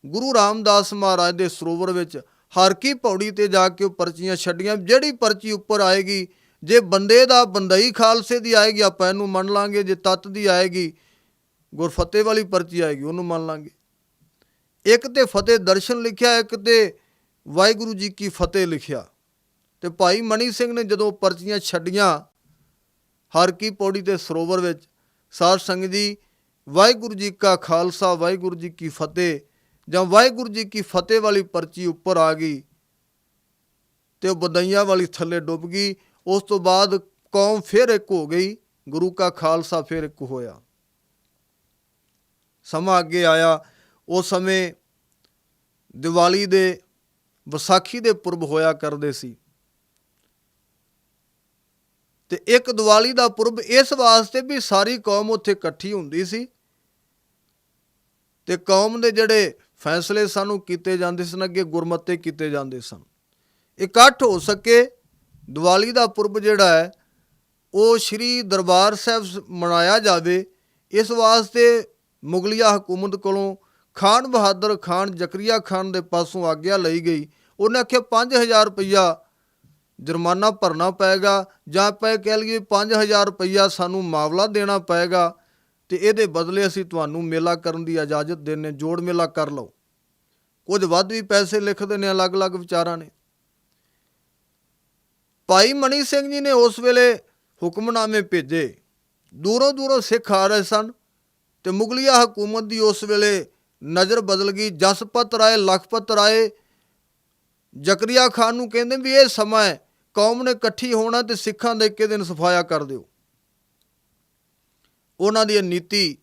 ਗੁਰੂ ਰਾਮਦਾਸ ਮਹਾਰਾਜ ਦੇ ਸਰੋਵਰ ਵਿੱਚ। ਹਰ ਕੀ ਪੌੜੀ ਤੇ ਜਾ ਕੇ ਉਹ ਪਰਚੀਆਂ ਛੱਡੀਆਂ। ਜਿਹੜੀ ਪਰਚੀ ਉੱਪਰ ਆਏਗੀ, ਜੇ ਬੰਦੇ ਦਾ ਬੰਦਈ ਖਾਲਸੇ ਦੀ ਆਏਗੀ ਆਪਾਂ ਇਹਨੂੰ ਮੰਨ ਲਾਂਗੇ, ਜੇ ਤੱਤ ਦੀ ਆਏਗੀ, ਗੁਰਫਤਿਹ ਵਾਲੀ ਪਰਚੀ ਆਏਗੀ, ਉਹਨੂੰ ਮੰਨ ਲਾਂਗੇ। ਇੱਕ ਤੇ ਫਤਿਹ ਦਰਸ਼ਨ ਲਿਖਿਆ, ਇੱਕ ਤੇ ਵਾਹਿਗੁਰੂ ਜੀ ਕੀ ਫਤਿਹ ਲਿਖਿਆ। ਤੇ ਭਾਈ ਮਨੀ ਸਿੰਘ ਨੇ ਜਦੋਂ ਪਰਚੀਆਂ ਛੱਡੀਆਂ ਹਰ ਕੀ ਪੌੜੀ ਤੇ ਸਰੋਵਰ ਵਿੱਚ, ਸਾਧ ਸੰਗਤ ਜੀ, ਵਾਹਿਗੁਰੂ ਜੀ ਕਾ ਖਾਲਸਾ ਵਾਹਿਗੁਰੂ ਜੀ ਕੀ ਫਤਿਹ ਜਾਂ ਵਾਹਿਗੁਰੂ ਜੀ ਕੀ ਫਤਿਹ ਵਾਲੀ ਪਰਚੀ ਉੱਪਰ ਆ ਗਈ ਤੇ ਉਹ ਬੰਦਈਆਂ ਵਾਲੀ ਥੱਲੇ ਡੁੱਬ ਗਈ। ਉਸ ਤੋਂ ਬਾਅਦ ਕੌਮ ਫਿਰ ਇੱਕ ਹੋ ਗਈ, ਗੁਰੂ ਕਾ ਖਾਲਸਾ ਫਿਰ ਇੱਕ ਹੋਇਆ। ਸਮਾਂ ਅੱਗੇ ਆਇਆ, ਉਸ ਸਮੇਂ ਦੀਵਾਲੀ ਦੇ, ਵਿਸਾਖੀ ਦੇ ਪੁਰਬ ਹੋਇਆ ਕਰਦੇ ਸੀ। ਤੇ ਇੱਕ ਦੀਵਾਲੀ ਦਾ ਪੁਰਬ ਇਸ ਵਾਸਤੇ ਵੀ ਸਾਰੀ ਕੌਮ ਉੱਥੇ ਇਕੱਠੀ ਹੁੰਦੀ ਸੀ ਤੇ ਕੌਮ ਦੇ ਜਿਹੜੇ ਫੈਸਲੇ ਸਾਨੂੰ ਕੀਤੇ ਜਾਂਦੇ ਸਨ, ਅੱਗੇ ਗੁਰਮਤੇ ਕੀਤੇ ਜਾਂਦੇ ਸਨ। ਇਕੱਠ ਹੋ ਸਕੇ, ਦੀਵਾਲੀ ਦਾ ਪੁਰਬ ਜਿਹੜਾ ਹੈ ਉਹ ਸ਼੍ਰੀ ਦਰਬਾਰ ਸਾਹਿਬ ਮਨਾਇਆ ਜਾਵੇ, ਇਸ ਵਾਸਤੇ ਮੁਗਲਿਆ ਹਕੂਮਤ ਕੋਲੋਂ ਖਾਨ ਬਹਾਦਰ ਖਾਨ ਜ਼ਕਰੀਆ ਖਾਨ ਦੇ ਪਾਸੋਂ ਆਗਿਆ ਲਈ ਗਈ। ਉਹਨੇ ਆਖਿਆ 5000 ਰੁਪਈਆ ਜੁਰਮਾਨਾ ਭਰਨਾ ਪਏਗਾ, ਜਾਂ ਆਪਾਂ ਕਹਿ ਲਈਏ 5000 ਰੁਪਈਆ ਸਾਨੂੰ ਮਾਵਲਾ ਦੇਣਾ ਪਏਗਾ, ਤੇ ਇਹਦੇ ਬਦਲੇ ਅਸੀਂ ਤੁਹਾਨੂੰ ਮੇਲਾ ਕਰਨ ਦੀ ਇਜਾਜ਼ਤ ਦਿੰਦੇ, ਜੋੜ ਮੇਲਾ ਕਰ ਲਓ। ਕੁਝ ਵੱਧ ਵੀ ਪੈਸੇ ਲਿਖਦੇ ਨੇ ਅਲੱਗ-ਅਲੱਗ ਵਿਚਾਰਾਂ ਨੇ। ਭਾਈ ਮਨੀ ਸਿੰਘ ਜੀ ਨੇ ਉਸ ਵੇਲੇ ਹੁਕਮਨਾਮੇ ਭੇਜੇ। ਦੂਰੋਂ ਦੂਰੋਂ ਸਿੱਖ ਆ ਰਹੇ ਸਨ ਤੇ ਮੁਗਲਿਆ ਹਕੂਮਤ ਦੀ ਉਸ ਵੇਲੇ ਨਜ਼ਰ ਬਦਲ ਗਈ। ਜਸਪਤ ਰਾਏ, ਲਖਪਤ ਰਾਏ ਜ਼ਕਰੀਆ ਖਾਨ ਨੂੰ ਕਹਿੰਦੇ ਵੀ ਇਹ ਸਮਾਂ ਹੈ, ਕੌਮ ਨੇ ਇਕੱਠੀ ਹੋਣਾ ਤੇ ਸਿੱਖਾਂ ਦਾ ਇੱਕੇ ਦਿਨ ਸਫਾਇਆ ਕਰ ਦਿਓ। ਉਹਨਾਂ ਦੀ ਨੀਤੀ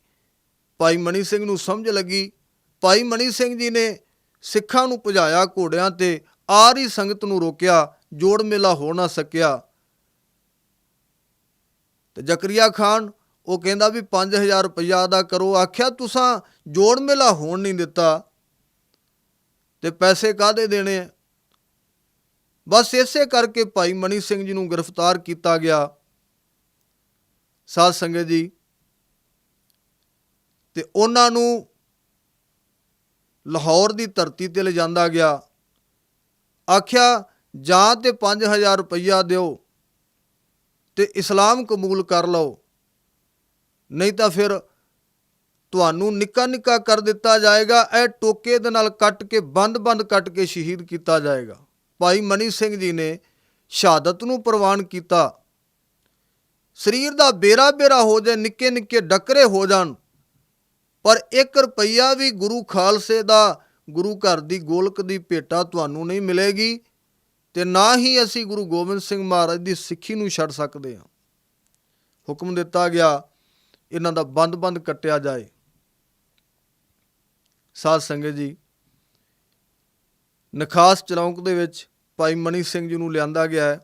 ਭਾਈ ਮਨੀ ਸਿੰਘ ਨੂੰ ਸਮਝ ਲੱਗੀ। ਭਾਈ ਮਨੀ ਸਿੰਘ ਜੀ ਨੇ ਸਿੱਖਾਂ ਨੂੰ ਭਜਾਇਆ ਘੋੜਿਆਂ ਤੇ, ਆਰੀ ਸੰਗਤ ਨੂੰ ਰੋਕਿਆ ਜੋੜ ਮੇਲਾ ਹੋ ਨਾ ਸਕਿਆ। ਤੇ ਜ਼ਕਰੀਆ ਖਾਨ ਉਹ ਕਹਿੰਦਾ ਵੀ 5000 ਰੁਪਈਆ ਅਦਾ ਕਰੋ। ਆਖਿਆ ਤੁਸਾਂ ਜੋੜ ਮੇਲਾ ਹੋਣ ਨਹੀਂ ਦਿੱਤਾ ਤੇ ਪੈਸੇ ਕਾਹਦੇ ਦੇਣੇ ਆ। ਬਸ ਇਸੇ ਕਰਕੇ ਭਾਈ ਮਨੀ ਸਿੰਘ ਜੀ ਨੂੰ ਗ੍ਰਿਫਤਾਰ ਕੀਤਾ ਗਿਆ। ਸਾਧ ਸੰਗਤ ਜੀ, ਤੇ ਉਹਨਾਂ ਨੂੰ ਲਾਹੌਰ ਦੀ ਧਰਤੀ ਤੇ ਲਿਜਾਂਦਾ ਗਿਆ। ਆਖਿਆ ਜਾਂ ਤੇ 5000 ਰੁਪਈਆ ਦਿਓ ਤੇ ਇਸਲਾਮ ਕਬੂਲ ਕਰ ਲਓ, ਨਹੀਂ ਤਾਂ ਫਿਰ ਤੁਹਾਨੂੰ ਨਿੱਕਾ ਨਿੱਕਾ ਕਰ ਦਿੱਤਾ ਜਾਏਗਾ। ਇਹ ਟੋਕੇ ਦੇ ਨਾਲ ਕੱਟ ਕੇ ਬੰਦ ਕੱਟ ਕੇ ਸ਼ਹੀਦ ਕੀਤਾ ਜਾਏਗਾ। ਭਾਈ ਮਨੀ ਸਿੰਘ ਜੀ ਨੇ ਸ਼ਹਾਦਤ ਨੂੰ ਪ੍ਰਵਾਨ ਕੀਤਾ। ਸਰੀਰ ਦਾ ਬੇਰਾ ਬੇਰਾ ਹੋ ਜਾਏ, ਨਿੱਕੇ ਨਿੱਕੇ ਡੱਕਰੇ ਹੋ ਜਾਣ, ਪਰ 1 ਰੁਪਈਆ ਵੀ ਗੁਰੂ ਖਾਲਸੇ ਦਾ, ਗੁਰੂ ਘਰ ਦੀ ਗੋਲਕ ਦੀ ਭੇਟਾ ਤੁਹਾਨੂੰ ਨਹੀਂ ਮਿਲੇਗੀ। ਤੇ ਨਾ ਹੀ ਅਸੀਂ ਗੁਰੂ ਗੋਬਿੰਦ ਸਿੰਘ ਮਹਾਰਾਜ ਦੀ ਸਿੱਖੀ ਨੂੰ ਛੱਡ ਸਕਦੇ ਹਾਂ। ਹੁਕਮ ਦਿੱਤਾ ਗਿਆ ਇਹਨਾਂ ਦਾ ਬੰਦ ਕੱਟਿਆ ਜਾਏ। ਸਾਧ ਸੰਗਤ ਜੀ, ਨਖਾਸ ਚੌਂਕ ਦੇ ਵਿੱਚ ਭਾਈ ਮਨੀ ਸਿੰਘ ਜੀ ਨੂੰ ਲਿਆਂਦਾ ਗਿਆ ਹੈ।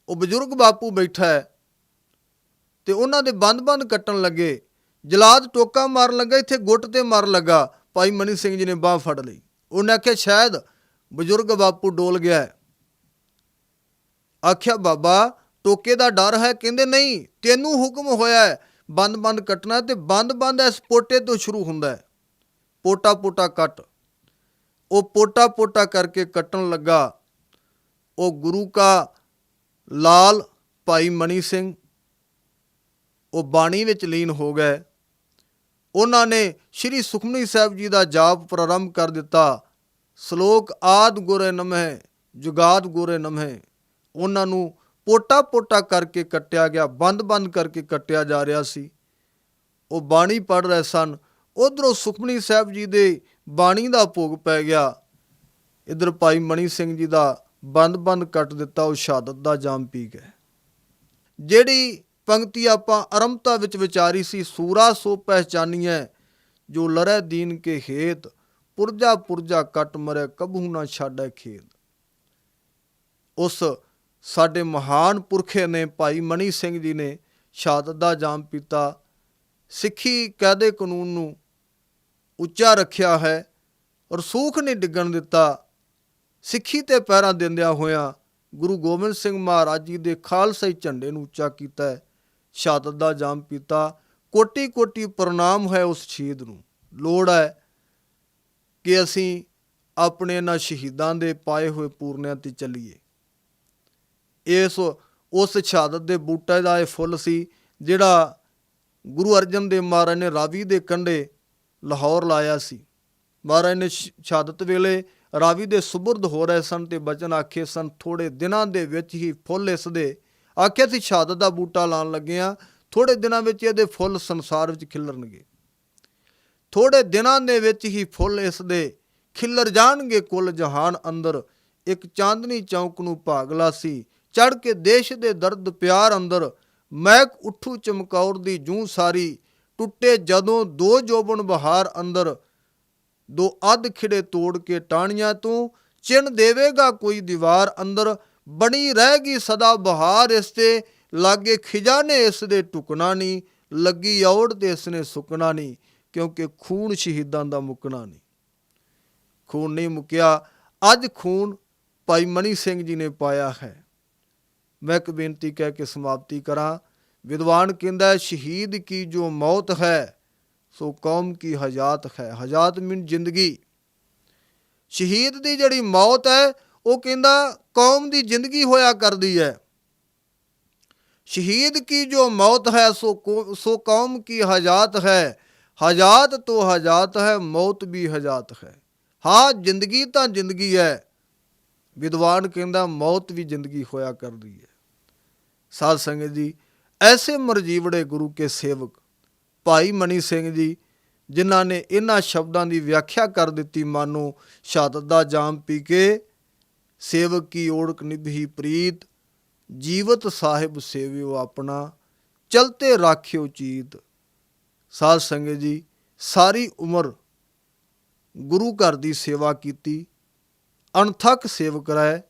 ਉਹ ਬਜ਼ੁਰਗ ਬਾਪੂ ਬੈਠਾ ਹੈ ਤੇ ਉਹਨਾਂ ਦੇ ਬੰਦ ਕੱਟਣ ਲੱਗੇ। ਜਲਾਦ ਟੋਕਾ ਮਾਰਨ ਲੱਗਾ, ਇੱਥੇ ਗੁੱਟ ਤੇ ਮਾਰਨ ਲੱਗਾ। ਭਾਈ ਮਨੀ ਸਿੰਘ ਜੀ ਨੇ ਬਾਂਹ ਫੜ ਲਈ। ਉਹਨੇ ਆਖਿਆ ਸ਼ਾਇਦ ਬਜ਼ੁਰਗ ਬਾਪੂ ਡੋਲ ਗਿਆ ਹੈ। ਆਖਿਆ ਬਾਬਾ ਟੋਕੇ ਦਾ ਡਰ ਹੈ। ਕਹਿੰਦੇ ਨਹੀਂ, ਤੈਨੂੰ ਹੁਕਮ ਹੋਇਆ ਹੈ ਬੰਦ ਕੱਟਣਾ, ਤੇ ਬੰਦ ਇਸ ਪੋਟੇ ਤੋਂ ਸ਼ੁਰੂ ਹੁੰਦਾ ਹੈ। ਪੋਟਾ ਕੱਟ। ਉਹ ਪੋਟਾ ਕਰਕੇ ਕੱਟਣ ਲੱਗਾ। ਉਹ ਗੁਰੂ ਕਾ ਲਾਲ ਭਾਈ ਮਨੀ ਸਿੰਘ ਉਹ ਬਾਣੀ ਵਿੱਚ ਲੀਨ ਹੋ ਗਏ। ਉਹਨਾਂ ਨੇ ਸ਼੍ਰੀ ਸੁਖਮਨੀ ਸਾਹਿਬ ਜੀ ਦਾ ਜਾਪ ਪ੍ਰਾਰੰਭ ਕਰ ਦਿੱਤਾ। ਸ਼ਲੋਕ ਆਦ ਗੁਰੇ ਨਮਹਿ ਜੁਗਾਦ ਗੁਰੇ ਨਮਹਿ। ਉਹਨਾਂ ਨੂੰ ਪੋਟਾ ਕਰਕੇ ਕੱਟਿਆ ਗਿਆ, ਬੰਦ ਕਰਕੇ ਕੱਟਿਆ ਜਾ ਰਿਹਾ ਸੀ। ਉਹ ਬਾਣੀ ਪੜ੍ਹ ਰਹੇ ਸਨ। ਉਧਰੋਂ ਸੁਖਮਨੀ ਸਾਹਿਬ ਜੀ ਦੇ ਬਾਣੀ ਦਾ ਭੋਗ ਪੈ ਗਿਆ। ਇੱਧਰ ਭਾਈ ਮਨੀ ਸਿੰਘ ਜੀ ਦਾ ਬੰਦ ਕੱਟ ਦਿੱਤਾ। ਉਹ ਸ਼ਹਾਦਤ ਦਾ ਜਾਮ ਪੀ ਗਏ। ਜਿਹੜੀ ਪੰਕਤੀ ਆਪਾਂ ਆਰੰਭਤਾ ਵਿੱਚ ਵਿਚਾਰੀ ਸੀ, ਸੂਰਾ ਸੋ ਪਹਿਚਾਨੀਐ ਜੋ ਲੜੈ ਦੀਨ ਕੇ ਹੇਤ, ਪੁਰਜਾ ਕੱਟ ਮਰੈ ਕਬਹੂ ਨਾ ਛਾੜੈ ਖੇਤ। ਉਸ ਸਾਡੇ ਮਹਾਨ ਪੁਰਖੇ ਨੇ ਭਾਈ ਮਨੀ ਸਿੰਘ ਜੀ ਨੇ ਸ਼ਹਾਦਤ ਦਾ ਜਾਮ ਪੀਤਾ। ਸਿੱਖੀ ਕਾਇਦੇ ਕਾਨੂੰਨ ਨੂੰ ਉੱਚਾ ਰੱਖਿਆ ਹੈ, ਰਸੂਖ ਨਹੀਂ ਡਿੱਗਣ ਦਿੱਤਾ। ਸਿੱਖੀ ਤੇ ਪੈਰਾਂ ਦਿੰਦਿਆਂ ਹੋਇਆਂ ਗੁਰੂ ਗੋਬਿੰਦ ਸਿੰਘ ਮਹਾਰਾਜ ਜੀ ਦੇ ਖਾਲਸਾਈ ਝੰਡੇ ਨੂੰ ਉੱਚਾ ਕੀਤਾ ਹੈ, ਸ਼ਹਾਦਤ ਦਾ ਜਾਮ ਪੀਤਾ। ਕੋਟੀ ਪ੍ਰਣਾਮ ਹੈ ਉਸ ਸ਼ਹੀਦ ਨੂੰ। ਲੋੜ ਹੈ ਕਿ ਅਸੀਂ ਆਪਣੇ ਇਹਨਾਂ ਸ਼ਹੀਦਾਂ ਦੇ ਪਾਏ ਹੋਏ ਪੂਰਨਿਆਂ ਤੇ ਚੱਲੀਏ। ਉਸ ਸ਼ਹਾਦਤ ਦੇ ਬੂਟੇ ਦਾ ਇਹ ਫੁੱਲ ਸੀ ਜਿਹੜਾ ਗੁਰੂ ਅਰਜਨ ਦੇਵ ਮਹਾਰਾਜ ਨੇ ਰਾਵੀ ਦੇ ਕੰਢੇ ਲਾਹੌਰ ਲਾਇਆ ਸੀ। ਮਹਾਰਾਜ ਨੇ ਸ਼ਹਾਦਤ ਵੇਲੇ ਰਾਵੀ ਦੇ ਸੁਬੁਰਦ ਹੋ ਰਹੇ ਸਨ ਤੇ ਬਚਨ ਆਖੇ ਸਨ, ਥੋੜੇ ਦਿਨਾਂ ਦੇ ਵਿੱਚ ਹੀ ਫੁੱਲ ਇਸ ਦੇ, ਆਖਿਆ ਸੀ ਸ਼ਹਾਦਤ ਦਾ ਬੂਟਾ ਲਾਉਣ ਲੱਗੇ ਹਾਂ, ਥੋੜੇ ਦਿਨਾਂ ਵਿੱਚ ਇਹਦੇ ਫੁੱਲ ਸੰਸਾਰ ਵਿੱਚ ਖਿਲਰਨਗੇ। ਥੋੜੇ ਦਿਨਾਂ ਦੇ ਵਿੱਚ ਹੀ ਫੁੱਲ ਇਸ ਦੇ ਖਿਲਰ ਜਾਣਗੇ ਕੁੱਲ ਜਹਾਨ ਅੰਦਰ। ਇੱਕ ਚਾਂਦਨੀ ਚੌਂਕ ਨੂੰ ਭਾਗਲਾ ਸੀ, ਚੜ੍ਹ ਕੇ ਦੇਸ਼ ਦੇ ਦਰਦ ਪਿਆਰ ਅੰਦਰ। ਮਹਿਕ ਉੱਠੂ ਚਮਕੌਰ ਦੀ ਜੂੰ ਸਾਰੀ, ਟੁੱਟੇ ਜਦੋਂ 2 ਜੋਬਨ ਬਹਾਰ ਅੰਦਰ। 2 ਅੱਧ ਖਿੜੇ ਤੋੜ ਕੇ ਟਾਹਣੀਆਂ ਤੂੰ, ਚਿੰਨ ਦੇਵੇਗਾ ਕੋਈ ਦੀਵਾਰ ਅੰਦਰ। ਬਣੀ ਰਹੇਗੀ ਸਦਾ ਬਹਾਰ ਇਸ ਤੇ, ਲਾਗੇ ਖਿਜਾਨੇ ਇਸ ਦੇ ਟੁਕਣਾ ਨਹੀਂ। ਲੱਗੀ ਔੜ ਤੇ ਇਸ ਨੇ ਸੁੱਕਣਾ ਨਹੀਂ, ਕਿਉਂਕਿ ਖੂਨ ਸ਼ਹੀਦਾਂ ਦਾ ਮੁੱਕਣਾ ਨਹੀਂ। ਖੂਨ ਨਹੀਂ ਮੁੱਕਿਆ। ਅੱਜ ਖੂਨ ਭਾਈ ਮਨੀ ਸਿੰਘ ਜੀ ਨੇ ਪਾਇਆ ਹੈ। ਮੈਂ ਇੱਕ ਬੇਨਤੀ ਕਹਿ ਕੇ ਸਮਾਪਤੀ ਕਰਾਂ। ਵਿਦਵਾਨ ਕਹਿੰਦਾ ਹੈ, ਸ਼ਹੀਦ ਕੀ ਜੋ ਮੌਤ ਹੈ ਸੋ ਕੌਮ ਕੀ ਹਯਾਤ ਹੈ। ਹਯਾਤ ਮੀਨ ਜ਼ਿੰਦਗੀ। ਸ਼ਹੀਦ ਦੀ ਜਿਹੜੀ ਮੌਤ ਹੈ ਉਹ ਕਹਿੰਦਾ ਕੌਮ ਦੀ ਜ਼ਿੰਦਗੀ ਹੋਇਆ ਕਰਦੀ ਹੈ। ਸ਼ਹੀਦ ਕੀ ਜੋ ਮੌਤ ਹੈ ਸੋ ਕੌਮ ਕੀ ਹਯਾਤ ਹੈ। ਹਯਾਤ ਤੋਂ ਹਯਾਤ ਹੈ, ਮੌਤ ਵੀ ਹਯਾਤ ਹੈ। ਹਾਂ, ਜ਼ਿੰਦਗੀ ਤਾਂ ਜ਼ਿੰਦਗੀ ਹੈ। ਵਿਦਵਾਨ ਕਹਿੰਦਾ ਮੌਤ ਵੀ ਜ਼ਿੰਦਗੀ ਹੋਇਆ ਕਰਦੀ ਹੈ। ਸਾਧ ਸੰਗਤ ਜੀ, ਐਸੇ ਮਰਜੀਵੜੇ ਗੁਰੂ ਕੇ ਸੇਵਕ ਭਾਈ ਮਨੀ ਸਿੰਘ ਜੀ, ਜਿਨ੍ਹਾਂ ਨੇ ਇਹਨਾਂ ਸ਼ਬਦਾਂ ਦੀ ਵਿਆਖਿਆ ਕਰ ਦਿੱਤੀ, ਮਾਨੋ ਸ਼ਹਾਦਤ ਦਾ ਜਾਮ ਪੀ ਕੇ ਸੇਵਕ ਕੀ ਓੜਕ ਨਿਭੀ ਪ੍ਰੀਤ, ਜੀਵਤ ਸਾਹਿਬ ਸੇਵਿਓ ਆਪਣਾ, ਚਲਤੇ ਰਾਖਿਓ ਚੀਤ। ਸਾਧ ਸੰਗਤ ਜੀ, ਸਾਰੀ ਉਮਰ ਗੁਰੂ ਘਰ ਦੀ ਸੇਵਾ ਕੀਤੀ, ਅਣਥੱਕ ਸੇਵਕ ਰਹੇ।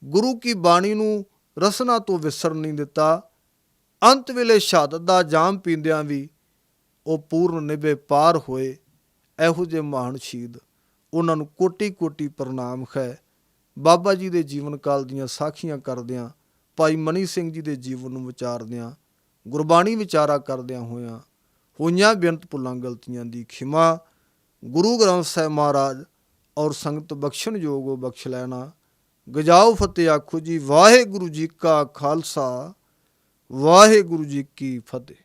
ਗੁਰੂ ਕੀ ਬਾਣੀ ਨੂੰ ਰਸਨਾ ਤੋਂ ਵਿਸਰ ਨਹੀਂ ਦਿੱਤਾ। ਅੰਤ ਵੇਲੇ ਸ਼ਹਾਦਤ ਦਾ ਜਾਮ ਪੀਂਦਿਆਂ ਵੀ ਉਹ ਪੂਰਨ ਨਿਭੇ ਪਾਰ ਹੋਏ। ਇਹੋ ਜਿਹੇ ਮਹਾਨ ਸ਼ਹੀਦ, ਉਹਨਾਂ ਨੂੰ ਕੋਟੀ ਕੋਟੀ ਪ੍ਰਣਾਮ ਹੈ। ਬਾਬਾ ਜੀ ਦੇ ਜੀਵਨ ਕਾਲ ਦੀਆਂ ਸਾਖੀਆਂ ਕਰਦਿਆਂ, ਭਾਈ ਮਨੀ ਸਿੰਘ ਜੀ ਦੇ ਜੀਵਨ ਨੂੰ ਵਿਚਾਰਦਿਆਂ, ਗੁਰਬਾਣੀ ਵਿਚਾਰਾ ਕਰਦਿਆਂ ਹੋਈਆਂ ਬੇਅੰਤ ਭੁੱਲਾਂ ਗਲਤੀਆਂ ਦੀ ਖਿਮਾ ਗੁਰੂ ਗ੍ਰੰਥ ਸਾਹਿਬ ਮਹਾਰਾਜ ਔਰ ਸੰਗਤ ਬਖਸ਼ਣ ਯੋਗੋ ਬਖਸ਼ ਲੈਣਾ। ਗਜਾਓ ਫਤਿਹ ਆਖੋ ਜੀ। ਵਾਹਿਗੁਰੂ ਜੀ ਕਾ ਖਾਲਸਾ, ਵਾਹਿਗੁਰੂ ਜੀ ਕੀ ਫਤਿਹ।